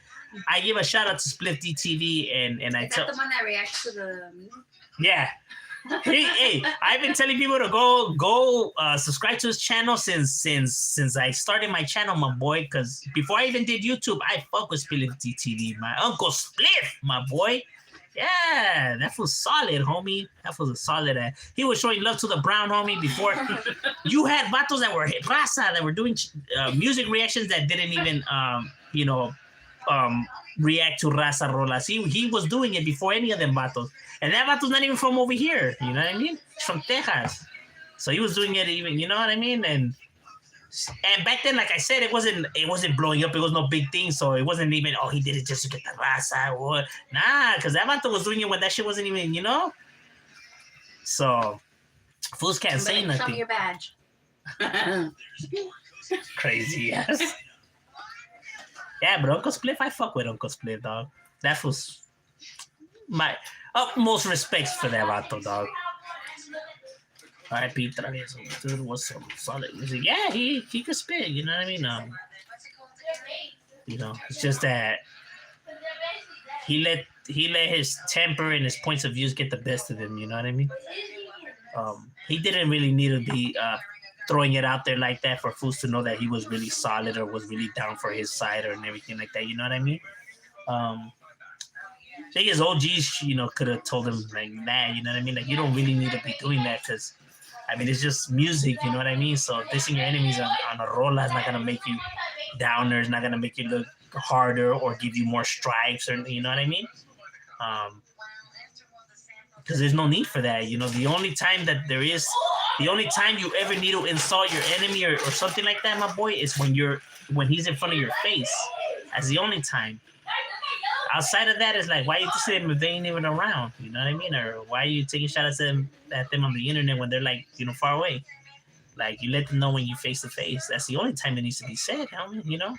I give a shout out to Splifty TV, and I tell the one that reacts to the. Yeah. Hey, I've been telling people to go subscribe to his channel since I started my channel, my boy. Because before I even did YouTube, I fuck with Splifty TV, my Uncle Spliff, my boy. Yeah, that was solid, homie. That was a solid. He was showing love to the brown homie before. You had vatos that were raza that were doing music reactions that didn't even react to raza rolas. He was doing it before any of them vatos. And that vato's not even from over here. You know what I mean? He's from Texas. So he was doing it even, you know what I mean? And back then, like I said, it wasn't blowing up. It was no big thing. So it wasn't even, he did it just to get the raza. Or, nah, because that vato was doing it when that shit wasn't even, So, fools can't say nothing. Show me your badge. Crazy ass. Yeah, but Uncle Spliff, I fuck with Uncle Spliff, dog. That was my utmost respects for that vato, dog. R.I.P. Travieso, dude was some solid music. Yeah, he could spit, you know what I mean? It's just that he let his temper and his points of views get the best of him, you know what I mean? He didn't really need to be throwing it out there like that for fools to know that he was really solid or was really down for his side or everything like that, you know what I mean? I think his OGs, could have told him like, nah, you know what I mean? Like, you don't really need to be doing that because, it's just music, you know what I mean? So dissing your enemies on a rola is not going to make you downer, it's not going to make you look harder or give you more stripes, or you know what I mean? Because there's no need for that. The only time you ever need to insult your enemy or something like that, my boy, is when he's in front of your face. That's the only time. Outside of that, it's like, why are you dissing them if they ain't even around? You know what I mean? Or why are you taking shots at them on the internet when they're like, far away? Like, you let them know when you face to face. That's the only time it needs to be said, homie, And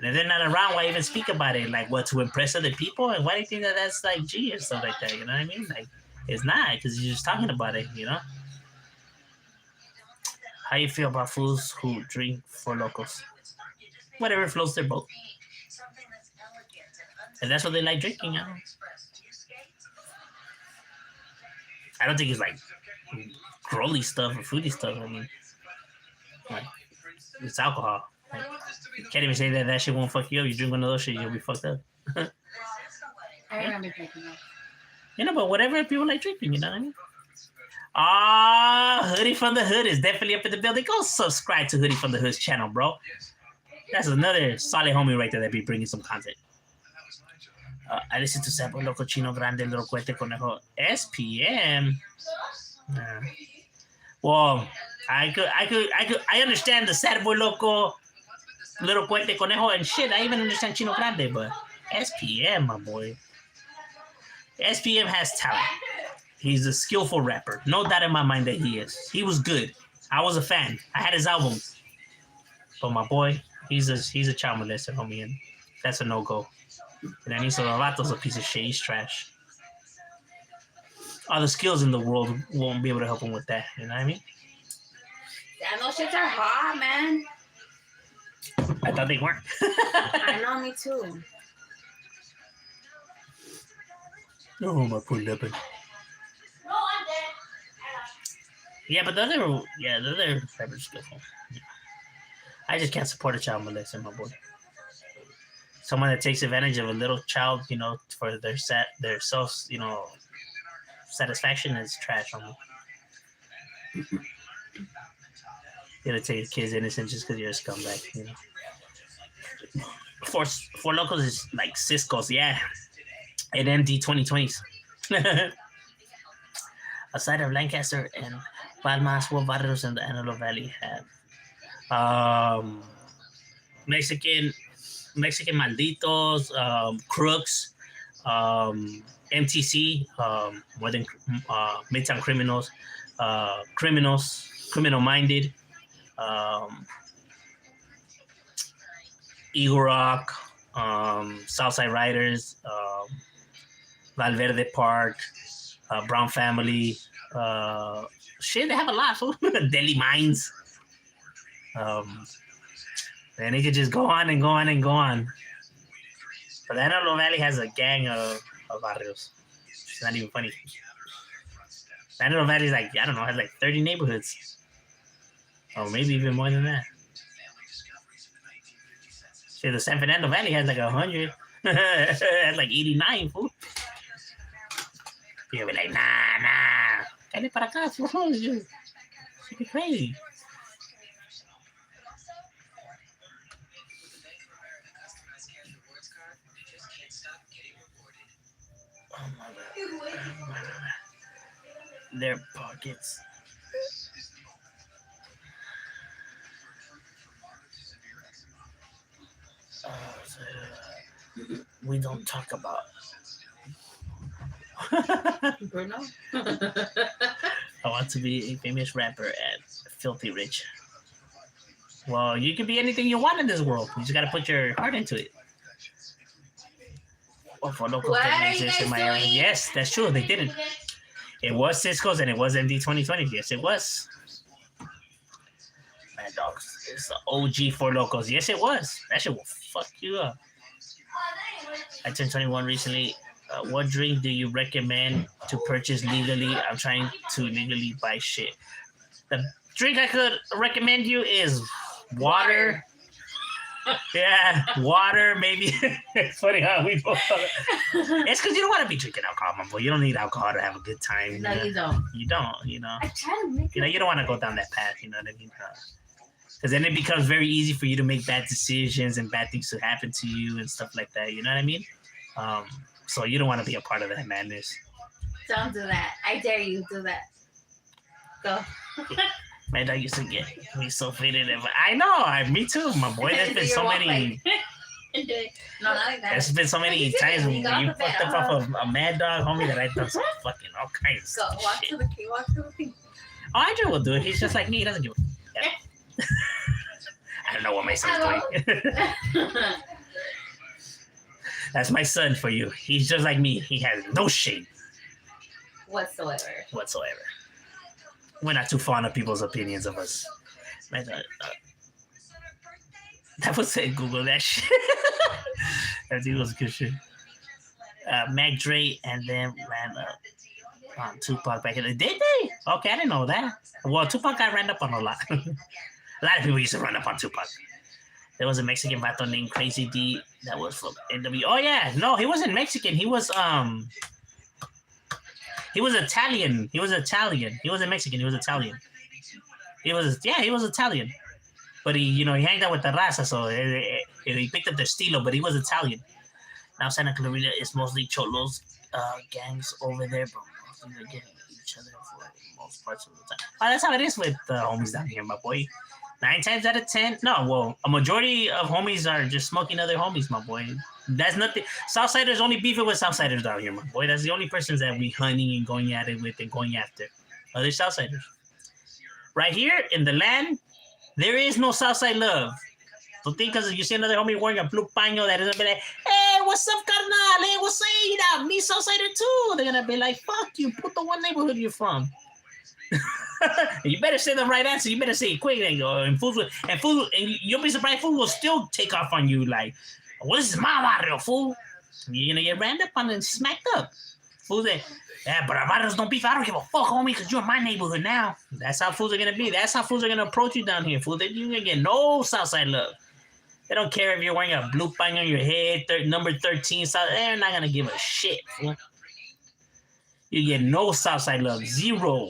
if they're not around, why even speak about it? Like, what, to impress other people? And why do you think that that's like G or stuff like that? You know what I mean? Like, it's not, because you're just talking about it, How you feel about fools who drink for locals? Whatever floats their boat. And that's what they like drinking, I don't think it's like growly stuff or fruity stuff. It's alcohol. You can't even say that shit won't fuck you up. You drink one of those shit, you'll be fucked up. I remember drinking that. But whatever people like drinking, you know what I mean? Hoodie from the Hood is definitely up in the building. Go subscribe to Hoodie from the Hood's channel, bro. That's another solid homie right there that be bringing some content. I listen to Sad Boy Loco, Chino Grande, Little Cohete Conejo, SPM. Well, I understand the Sad Boy Loco, Little Cohete Conejo, and shit. I even understand Chino Grande, but SPM, my boy. SPM has talent. He's a skillful rapper. No doubt in my mind that he is. He was good. I was a fan. I had his albums. But my boy, he's a child molester, homie, and that's a no-go. And then so Vato's a piece of shit. He's trash. All the skills in the world won't be able to help him with that. You know what I mean? Damn, those shits are hot, man. I thought they weren't. I know, me too. Oh, my poor lippin'. Yeah, but the other rappers skillful. I just can't support a child molester, my boy. Someone that takes advantage of a little child, for their self, satisfaction is trash on me. You gotta take a kid's innocence just because you're a scumbag, For locals is like Cisco's, yeah. and MD 2020s. Outside of Lancaster and Palmas, what barrios in the Antelope Valley have? Um, Mexican Mexican Malditos, Crooks, MTC, more than Midtown Criminals, Criminal Minded, um, Eagle Rock, Southside Riders, Valverde Park, Brown Family. Shit, they have a lot. Delhi Mines. And they could just go on and go on and go on. But the Antelope Valley has a gang of barrios. It's not even funny. The Antelope Valley is like, I don't know, has like 30 neighborhoods. Or maybe even more than that. See, the San Fernando Valley has like 100. It has like 89, fool. You'll be like, nah. Cállate para acá, fool. Should be crazy. Oh my God. Their pockets. We don't talk about Bruno. I want to be a famous rapper and filthy rich. Well, you can be anything you want in this world. You just gotta put your heart into it. Oh, for local What are you technicians in guys my area. doing? Yes, that's true. They didn't. It was Cisco's and it was MD 2020. Yes, it was. Mad Dogs. It's the OG for locals. Yes, it was. That shit will fuck you up. I turned 21 recently. What drink do you recommend to purchase legally? I'm trying to legally buy shit. The drink I could recommend you is water. Yeah, water, maybe. It's funny how we both. It's because you don't want to be drinking alcohol, my boy. You don't need alcohol to have a good time. No, you don't. You don't, you know. I try to make You don't want to go down that path, you know what I mean? Because then it becomes very easy for you to make bad decisions and bad things to happen to you and stuff like that. You know what I mean? So you don't want to be a part of that madness. Don't do that. I dare you. Do that. Go. Man, I used to get me so faded. I know, me too, my boy. There's been so many. No, not like that. There's been so many times when you fucked up off of a Mad Dog, homie, that I've done some fucking all kinds Go. of Walk shit. to the key. Walk to the thing. Oh, Andrew will do it. He's just like me. He doesn't give a yeah. I don't know what my son's doing. That's my son for you. He's just like me. He has no shame Whatsoever. We're not too fond of people's opinions of us. Man, that was it. Google that shit. That dude was good shit. Mac Dre and then ran up on Tupac back in the day. Did they? Okay, I didn't know that. Well, Tupac got ran up on a lot. A lot of people used to run up on Tupac. There was a Mexican vato named Crazy D that was from NW. Oh yeah, no, he wasn't Mexican. He was Italian. He wasn't Mexican. He was Italian. He was Italian. But he hanged out with the raza, so he picked up the estilo. But he was Italian. Now Santa Clarita is mostly cholos, gangs over there, but mostly they get each other for most parts of the time. Oh, that's how it is with the homies down here, my boy. 9 times out of 10, no, well, a majority of homies are just smoking other homies, my boy. That's nothing. Southsiders only beefing with Southsiders down here, my boy. That's the only persons that we hunting and going at it with and going after. Other Southsiders. Right here in the land, there is no Southside love. Don't think because you see another homie wearing a blue paño that isn't be like, hey, what's up, carnal? Hey, what's up? Me Southsider too. They're gonna be like, fuck you, put the one neighborhood you're from. You better say the right answer. You better say it quick, and you'll be surprised. Fool will still take off on you like, well, this is my barrio, fool. You're gonna get rammed up on and smacked up. Fool say, yeah, but our barrios don't beef. I don't give a fuck, homie, because you're in my neighborhood now. That's how fools are gonna be. That's how fools are gonna approach you down here, fool. You're gonna get no Southside love. They don't care if you're wearing a blue bang on your head, number 13. They're not gonna give a shit, fool. You get no Southside love, zero.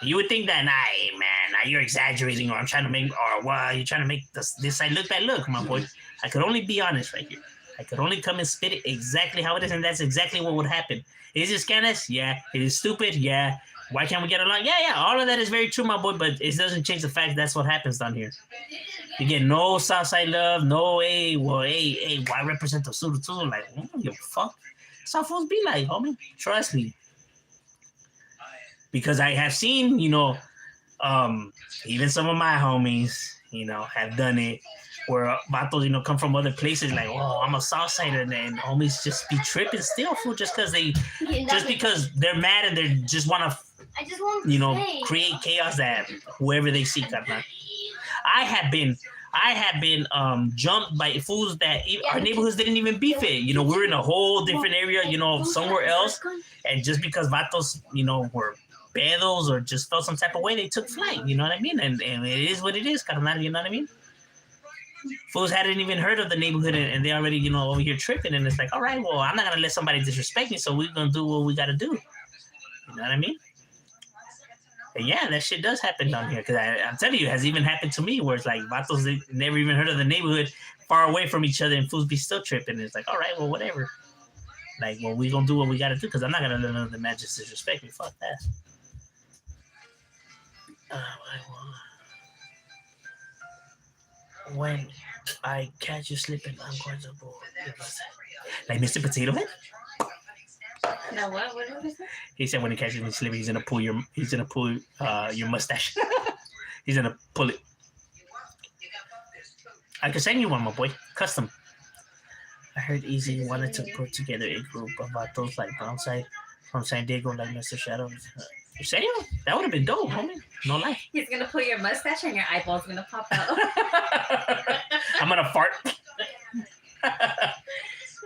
You would think that, nah, man, you're exaggerating, or I'm trying to make, or well, you're trying to make this side look bad. Look, my boy, I could only be honest right here. I could only come and spit it exactly how it is, and that's exactly what would happen. Is it scandalous? Yeah. Is it stupid? Yeah. Why can't we get along? Yeah, yeah. All of that is very true, my boy, but it doesn't change the fact that's what happens down here. You get no Southside love, no, hey, why represent the Suda too? Like, I don't give a fuck. That's how fools be like, homie. Trust me. Because I have seen, even some of my homies, have done it where vatos, come from other places like, oh, I'm a Southsider, and then homies just be tripping still, fool, just because they're mad and they just want to, create chaos that whoever they see, carnal. I have been jumped by fools that our neighborhoods didn't even beef it. We're in a whole different area, somewhere else, and just because vatos, were pedos or just felt some type of way, they took flight. You know what I mean? And it is what it is, carnal. You know what I mean? Fools hadn't even heard of the neighborhood, and they already, over here tripping. And it's like, all right, well, I'm not gonna let somebody disrespect me, so we're gonna do what we gotta do. You know what I mean? And yeah, that shit does happen down here. Because I'm telling you, it has even happened to me where it's like vatos, they never even heard of the neighborhood, far away from each other, and fools be still tripping. And it's like, all right, well, whatever. Like, well, we gonna do what we gotta do, because I'm not gonna let another man just disrespect me. Fuck that. When I catch you slipping, I'm going to board. Like Mr. Potato Head? No, what? What did he say? He said when he catches me slipping, he's gonna pull your mustache. He's gonna pull it. I can send you one, my boy. Custom. I heard Easy wanted to put together a group of vatos like Brownside from San Diego, like Mr. Shadow. You say that would have been dope, homie. No lie. He's gonna pull your mustache and your eyeball's gonna pop out. I'm gonna fart.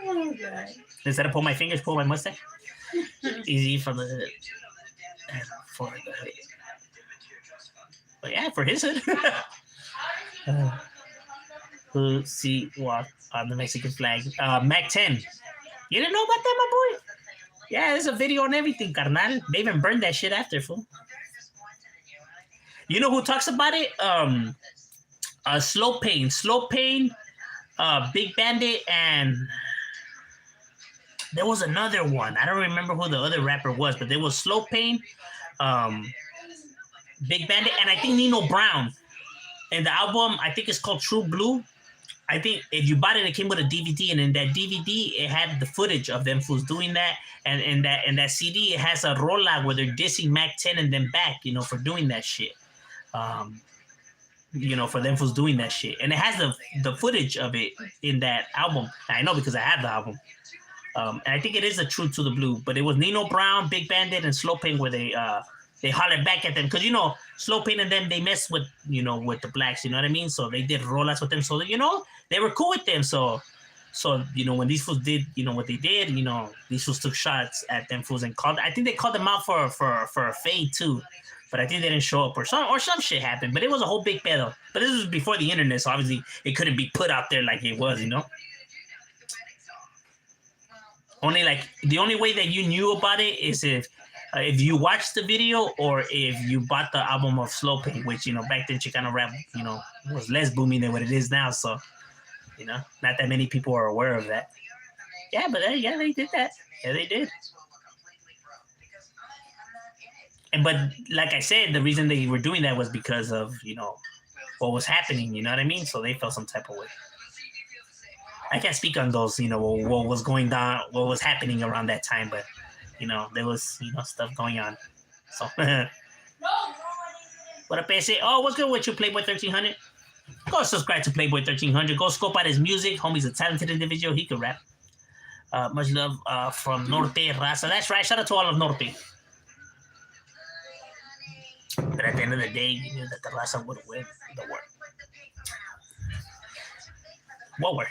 Oh god. Instead of pull my fingers, pull my mustache. Easy for the hood. And for the hood. But yeah, for his hood. Who see what on the Mexican flag? Mac 10. You didn't know about that, my boy? Yeah, there's a video and everything, carnal. They even burned that shit after, fool. You know who talks about it? Slow Pain, Big Bandit, and there was another one. I don't remember who the other rapper was, but there was Slow Pain, Big Bandit, and I think Nino Brown. And the album, I think it's called True Blue. I think if you bought it, it came with a DVD, and in that DVD, it had the footage of them fools doing that, and in that CD, it has a rollout where they're dissing Mac 10 and then back, for doing that shit. For them fools doing that shit, and it has the footage of it in that album. I know because I have the album, and I think it is a True to the Blue. But it was Nino Brown, Big Bandit, and Slow Pain where they hollered back at them because Slow Pain and them, they messed with with the blacks, you know what I mean? So they did rollouts with them, so they were cool with them. So when these fools did what they did, these fools took shots at them fools and I think they called them out for a fade too, but I think they didn't show up or some shit happened. But it was a whole big battle. But this was before the internet, so obviously it couldn't be put out there like it was, Only the only way that you knew about it is if you watched the video or if you bought the album of Slow Pain, which, back then Chicano rap, was less booming than what it is now. So, not that many people are aware of that. Yeah, but yeah, they did that. Yeah, they did. But like I said, the reason they were doing that was because of, what was happening, you know what I mean? So they felt some type of way. I can't speak on those, what was going down, what was happening around that time, but there was, stuff going on. So, what up, say? Oh, what's good with you, Playboy 1300? Go subscribe to Playboy 1300. Go scope out his music. Homie's a talented individual. He could rap. Much love from Norte Raza. That's right. Shout out to all of Norte. But at the end of the day, you knew that the Raza would win the war. What war?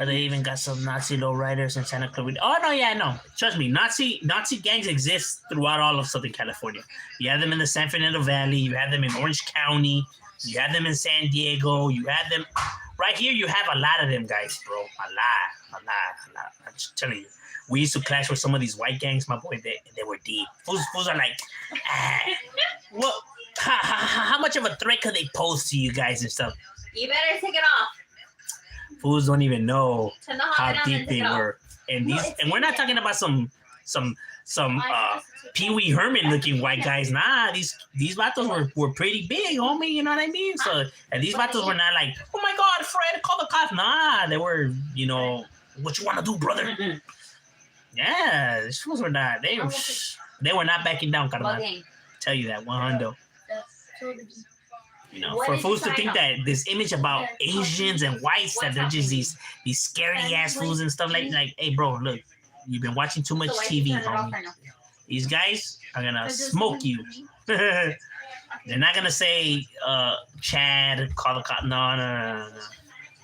They even got some Nazi lowriders in Santa Clarita. Oh, no, yeah, no. Trust me, Nazi gangs exist throughout all of Southern California. You have them in the San Fernando Valley. You have them in Orange County. You have them in San Diego. You have them... Right here, you have a lot of them guys, bro. A lot. I'm just telling you. We used to clash with some of these white gangs, my boy. They were deep. Fools are like, what? How much of a threat could they pose to you guys and stuff? You better take it off. Fools don't even know To know how how deep they were. And these, and we're not talking about some Pee Wee Herman looking white guys. Nah, these vatos were pretty big, homie. You know what I mean? So, and these vatos were not like, oh my God, Fred, call the cops. Nah, they were, you know, what you want to do, brother? Yeah, these fools were not. They were not backing down, Carnal. Tell you that, 100. You know, for fools to think that this image about Asians and whites, that they're just these scaredy ass fools and stuff like, hey, bro, look, you've been watching too much TV, homie. These guys are gonna smoke you. They're not gonna say, Chad, call the cop. No.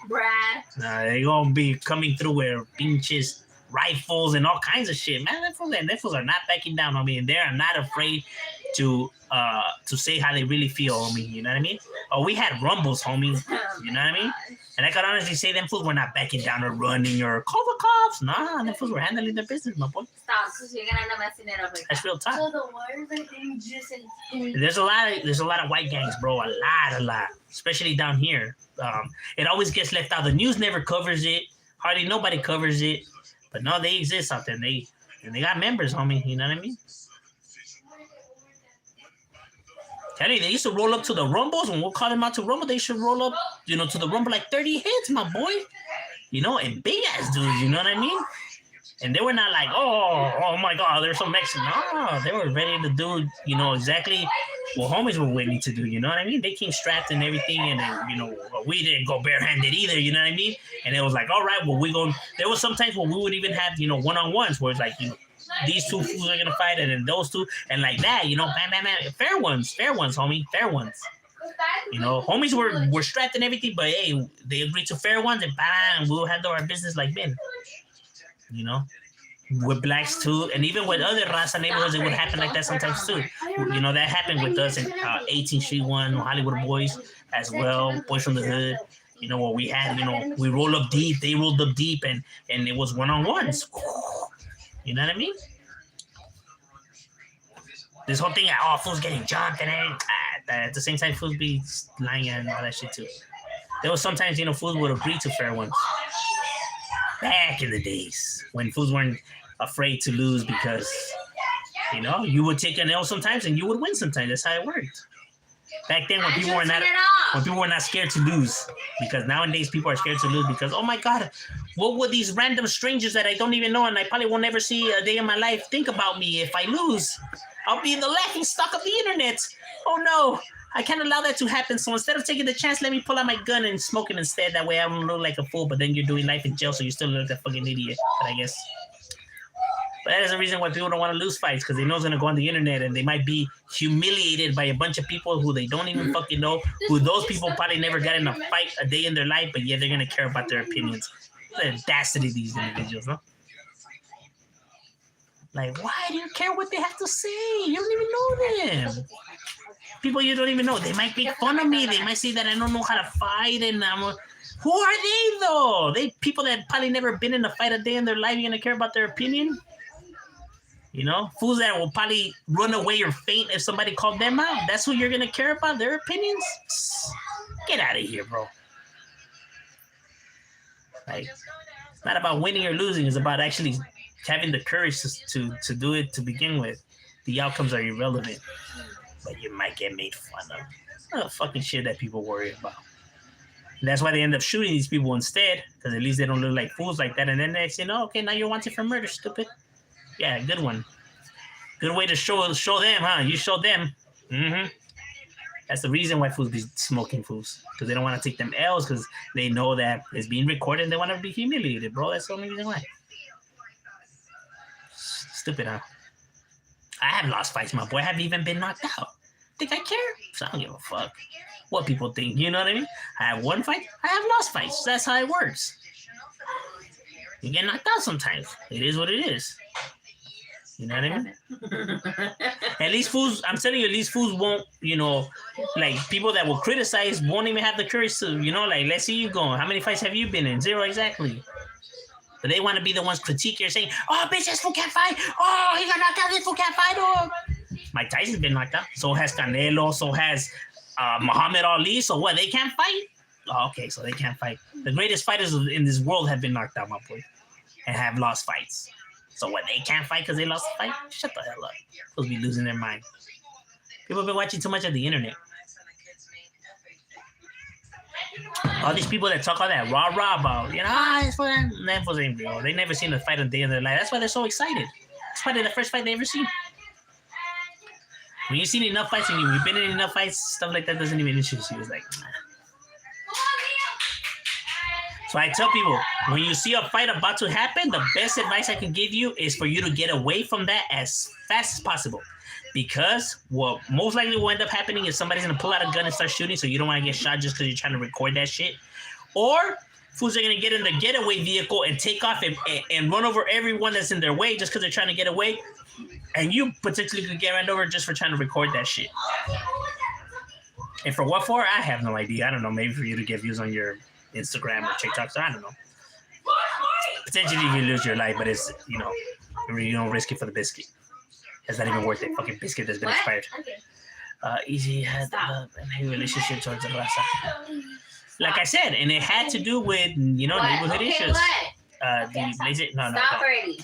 Brad. Nah, they're gonna be coming through with pinches, rifles, and all kinds of shit. Man, that fools are not backing down, homie, and they are not afraid to say how they really feel, homie. You know what I mean? Oh, we had rumbles, homie. You know what I mean? And I can honestly say them fools were not backing down or running or call the cops. Nah, them fools were handling their business, my boy. Stop, because you're gonna end up messing it up. That's real talk. So the waters like just There's a lot of white gangs, bro. A lot. Especially down here. It always gets left out. The news never covers it. Hardly nobody covers it. But no, they exist out there. They got members, homie. You know what I mean? Tell you, they used to roll up to the rumbles. When we'll call them out to rumble, they should roll up, you know, to the rumble like 30 hits, my boy. You know, and big ass dudes, you know what I mean? And they were not like, oh my God, there's some Mexican. No, they were ready to do, you know, exactly what homies were waiting to do. You know what I mean? They came strapped and everything, and then, you know, we didn't go barehanded either. You know what I mean? And it was like, all right, well, we going. There was sometimes where we would even have, you know, one-on-ones where it's like, you know, these two fools are gonna fight, and then those two, and like that, you know, bam. Fair ones, homie, fair ones. You know, homies were strapped and everything, but hey, they agreed to fair ones, and bam, we'll handle our business like men. You know, with blacks too, and even with other raza neighborhoods, it would happen like that sometimes too. You know, that happened with us in 18th Street 1, Hollywood Boys as well, Boys from the Hood. You know, what we had, you know, we roll up deep, they rolled up deep, and it was one-on-ones. You know what I mean? This whole thing, fools getting jumped and everything. At the same time, fools be lying and all that shit too. There was sometimes, you know, fools would agree to fair ones. Back in the days when fools weren't afraid to lose because, you know, you would take an L sometimes and you would win sometimes. That's how it worked. Back then, when people were not scared to lose, because nowadays people are scared to lose because, oh my God, what would these random strangers that I don't even know and I probably will never see a day in my life think about me if I lose? I'll be in the laughing stock of the internet. Oh no, I can't allow that to happen. So instead of taking the chance, let me pull out my gun and smoke it instead. That way I don't look like a fool, but then you're doing life in jail, so you still look like a fucking idiot. But I guess. But that is the reason why people don't want to lose fights, because they know it's going to go on the internet and they might be humiliated by a bunch of people who they don't even fucking know, who those people probably never got in a fight a day in their life, but yeah, they're going to care about their opinions. The audacity of these individuals, huh? Like, why do you care what they have to say? You don't even know them. People you don't even know. They might make fun of me. They might say that I don't know how to fight, and who are they, though? They people that probably never been in a fight a day in their life. You're going to care about their opinion? You know, fools that will probably run away or faint if somebody called them out. That's who you're going to care about, their opinions? Get out of here, bro. Like, it's not about winning or losing. It's about actually having the courage to do it to begin with. The outcomes are irrelevant. But you might get made fun of. It's not fucking shit that people worry about. And that's why they end up shooting these people instead, because at least they don't look like fools like that. And then next, you know, okay, now you're wanted for murder, stupid. Yeah, good one. Good way to show them, huh? You showed them. Mm-hmm. That's the reason why fools be smoking fools. Because they don't want to take them L's, because they know that it's being recorded and they want to be humiliated, bro. That's the only reason why. Stupid, huh? I have lost fights, my boy. I haven't even been knocked out. Think I care? So I don't give a fuck what people think. You know what I mean? I have one fight. I have lost fights. That's how it works. You get knocked out sometimes. It is what it is. You know what I mean? At least fools, I'm telling you, at least fools won't, you know, like people that will criticize won't even have the courage to, you know, like, let's see you going. How many fights have you been in? 0 exactly. But they want to be the ones critique you, saying, oh, bitch, this fool can't fight. Oh, he got knocked out. This fool can't fight. Oh. Mike Tyson's been knocked out. So has Canelo. So has Muhammad Ali. So what? They can't fight? Oh, okay, so they can't fight. The greatest fighters in this world have been knocked out, my boy, and have lost fights. So what? They can't fight because they lost a fight? Shut the hell up. They'll be losing their mind. People have been watching too much of the internet. All these people that talk all that rah about, it's for them. That wasn't real. They never seen a fight a day in their life. That's why they're so excited. It's probably the first fight they ever seen. When you've seen enough fights and you've been in enough fights, stuff like that doesn't even interest you. It's like, nah. So I tell people, when you see a fight about to happen, the best advice I can give you is for you to get away from that as fast as possible. Because what most likely will end up happening is somebody's going to pull out a gun and start shooting, so you don't want to get shot just because you're trying to record that shit. Or fools are going to get in the getaway vehicle and take off and run over everyone that's in their way just because they're trying to get away. And you potentially could get run over just for trying to record that shit. And for what for? I have no idea. I don't know. Maybe for you to get views on your Instagram or TikTok. So I don't know. Potentially you lose your life, but it's, you don't risk it for the biscuit. It's not even worth it. Fucking biscuit that's been expired. Easy had love and hate relationship towards the raza. Like I said, and it had to do with, neighborhood issues. Stop already.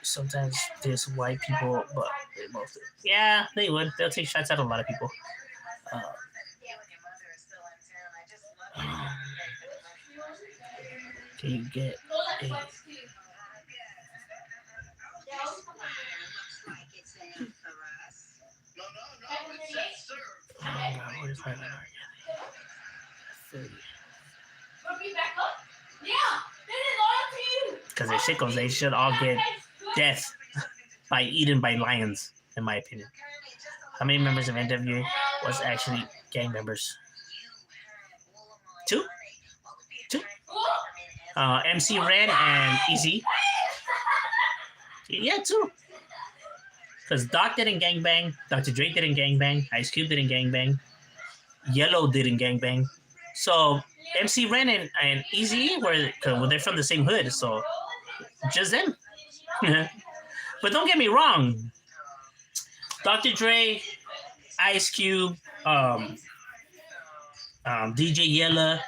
Sometimes there's white people, but yeah, they would. They'll take shots at a lot of people. Can you get a... Because they're sickos, they should all get death by eaten by lions, in my opinion. How many members of NWA was actually gang members? Two. MC Ren and Easy. Yeah, two. Because Doc didn't gangbang, Dr. Dre didn't gangbang, Ice Cube didn't gangbang, Yellow didn't gangbang. So MC Ren and Easy they're from the same hood, so just them. But don't get me wrong, Dr. Dre, Ice Cube, DJ Yella,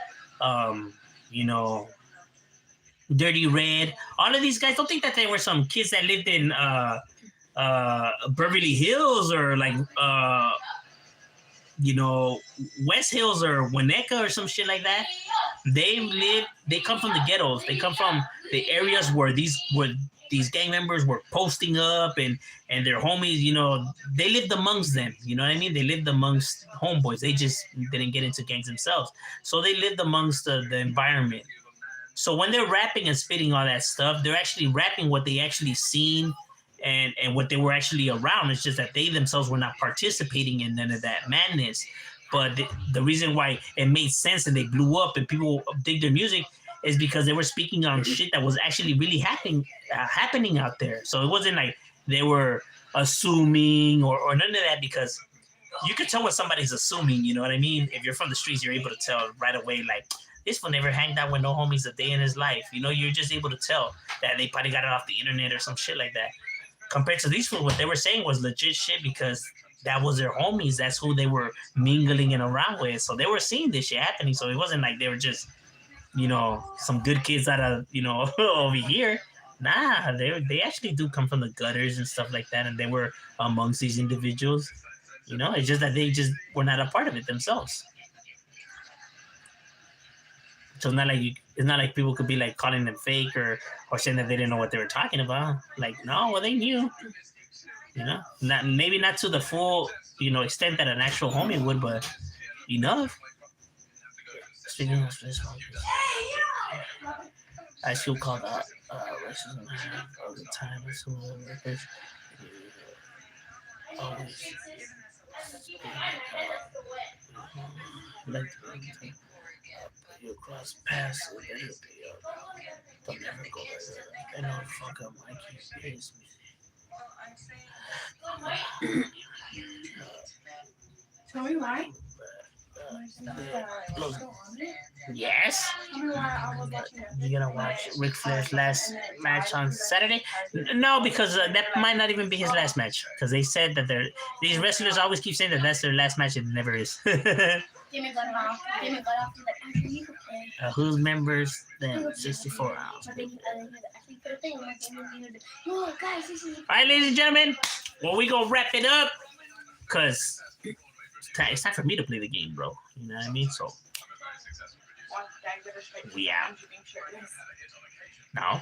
Dirty Red, all of these guys, don't think that they were some kids that lived in Beverly Hills or like West Hills or Winnetka or some shit like that. They come from the ghettos. They come from the areas where these gang members were posting up and their homies, they lived amongst them. You know what I mean? They lived amongst homeboys. They just didn't get into gangs themselves. So they lived amongst the environment. So when they're rapping and spitting all that stuff, they're actually rapping what they actually seen and what they were actually around. It's just that they themselves were not participating in none of that madness. But the reason why it made sense and they blew up and people dig their music is because they were speaking on shit that was actually really happening out there. So it wasn't like they were assuming or none of that, because you could tell when somebody's assuming, you know what I mean? If you're from the streets, you're able to tell right away, like, this one never hanged out with no homies a day in his life. You're just able to tell that they probably got it off the internet or some shit like that. Compared to these fools, what they were saying was legit shit because that was their homies. That's who they were mingling and around with. So they were seeing this shit happening. So it wasn't like they were just, some good kids out of, over here. Nah, they actually do come from the gutters and stuff like that. And they were amongst these individuals. It's just that they just were not a part of it themselves. So it's not like people could be like calling them fake or saying that they didn't know what they were talking about. Like, no, well, they knew. Maybe not to the full, extent that an actual homie would, but enough. Speaking of this, I still call that racism all the time. Always. Like you cross paths with it. Don't never go there. I know fuck up Mikey pays me. Tell me why. Yes. You're gonna watch Ric Flair's last match on Saturday? No, because that might not even be his last match. Because they said that these wrestlers always keep saying that that's their last match, and it never is. Give me cut off. Give me cut off. He's like, actually, you could play. Whose members then 64 ounce. But then he actually put a thing on my game. Oh, guys, this is. All right, ladies and gentlemen, well, we gonna wrap it up because it's time for me to play the game, bro. You know what I mean? So we out. No.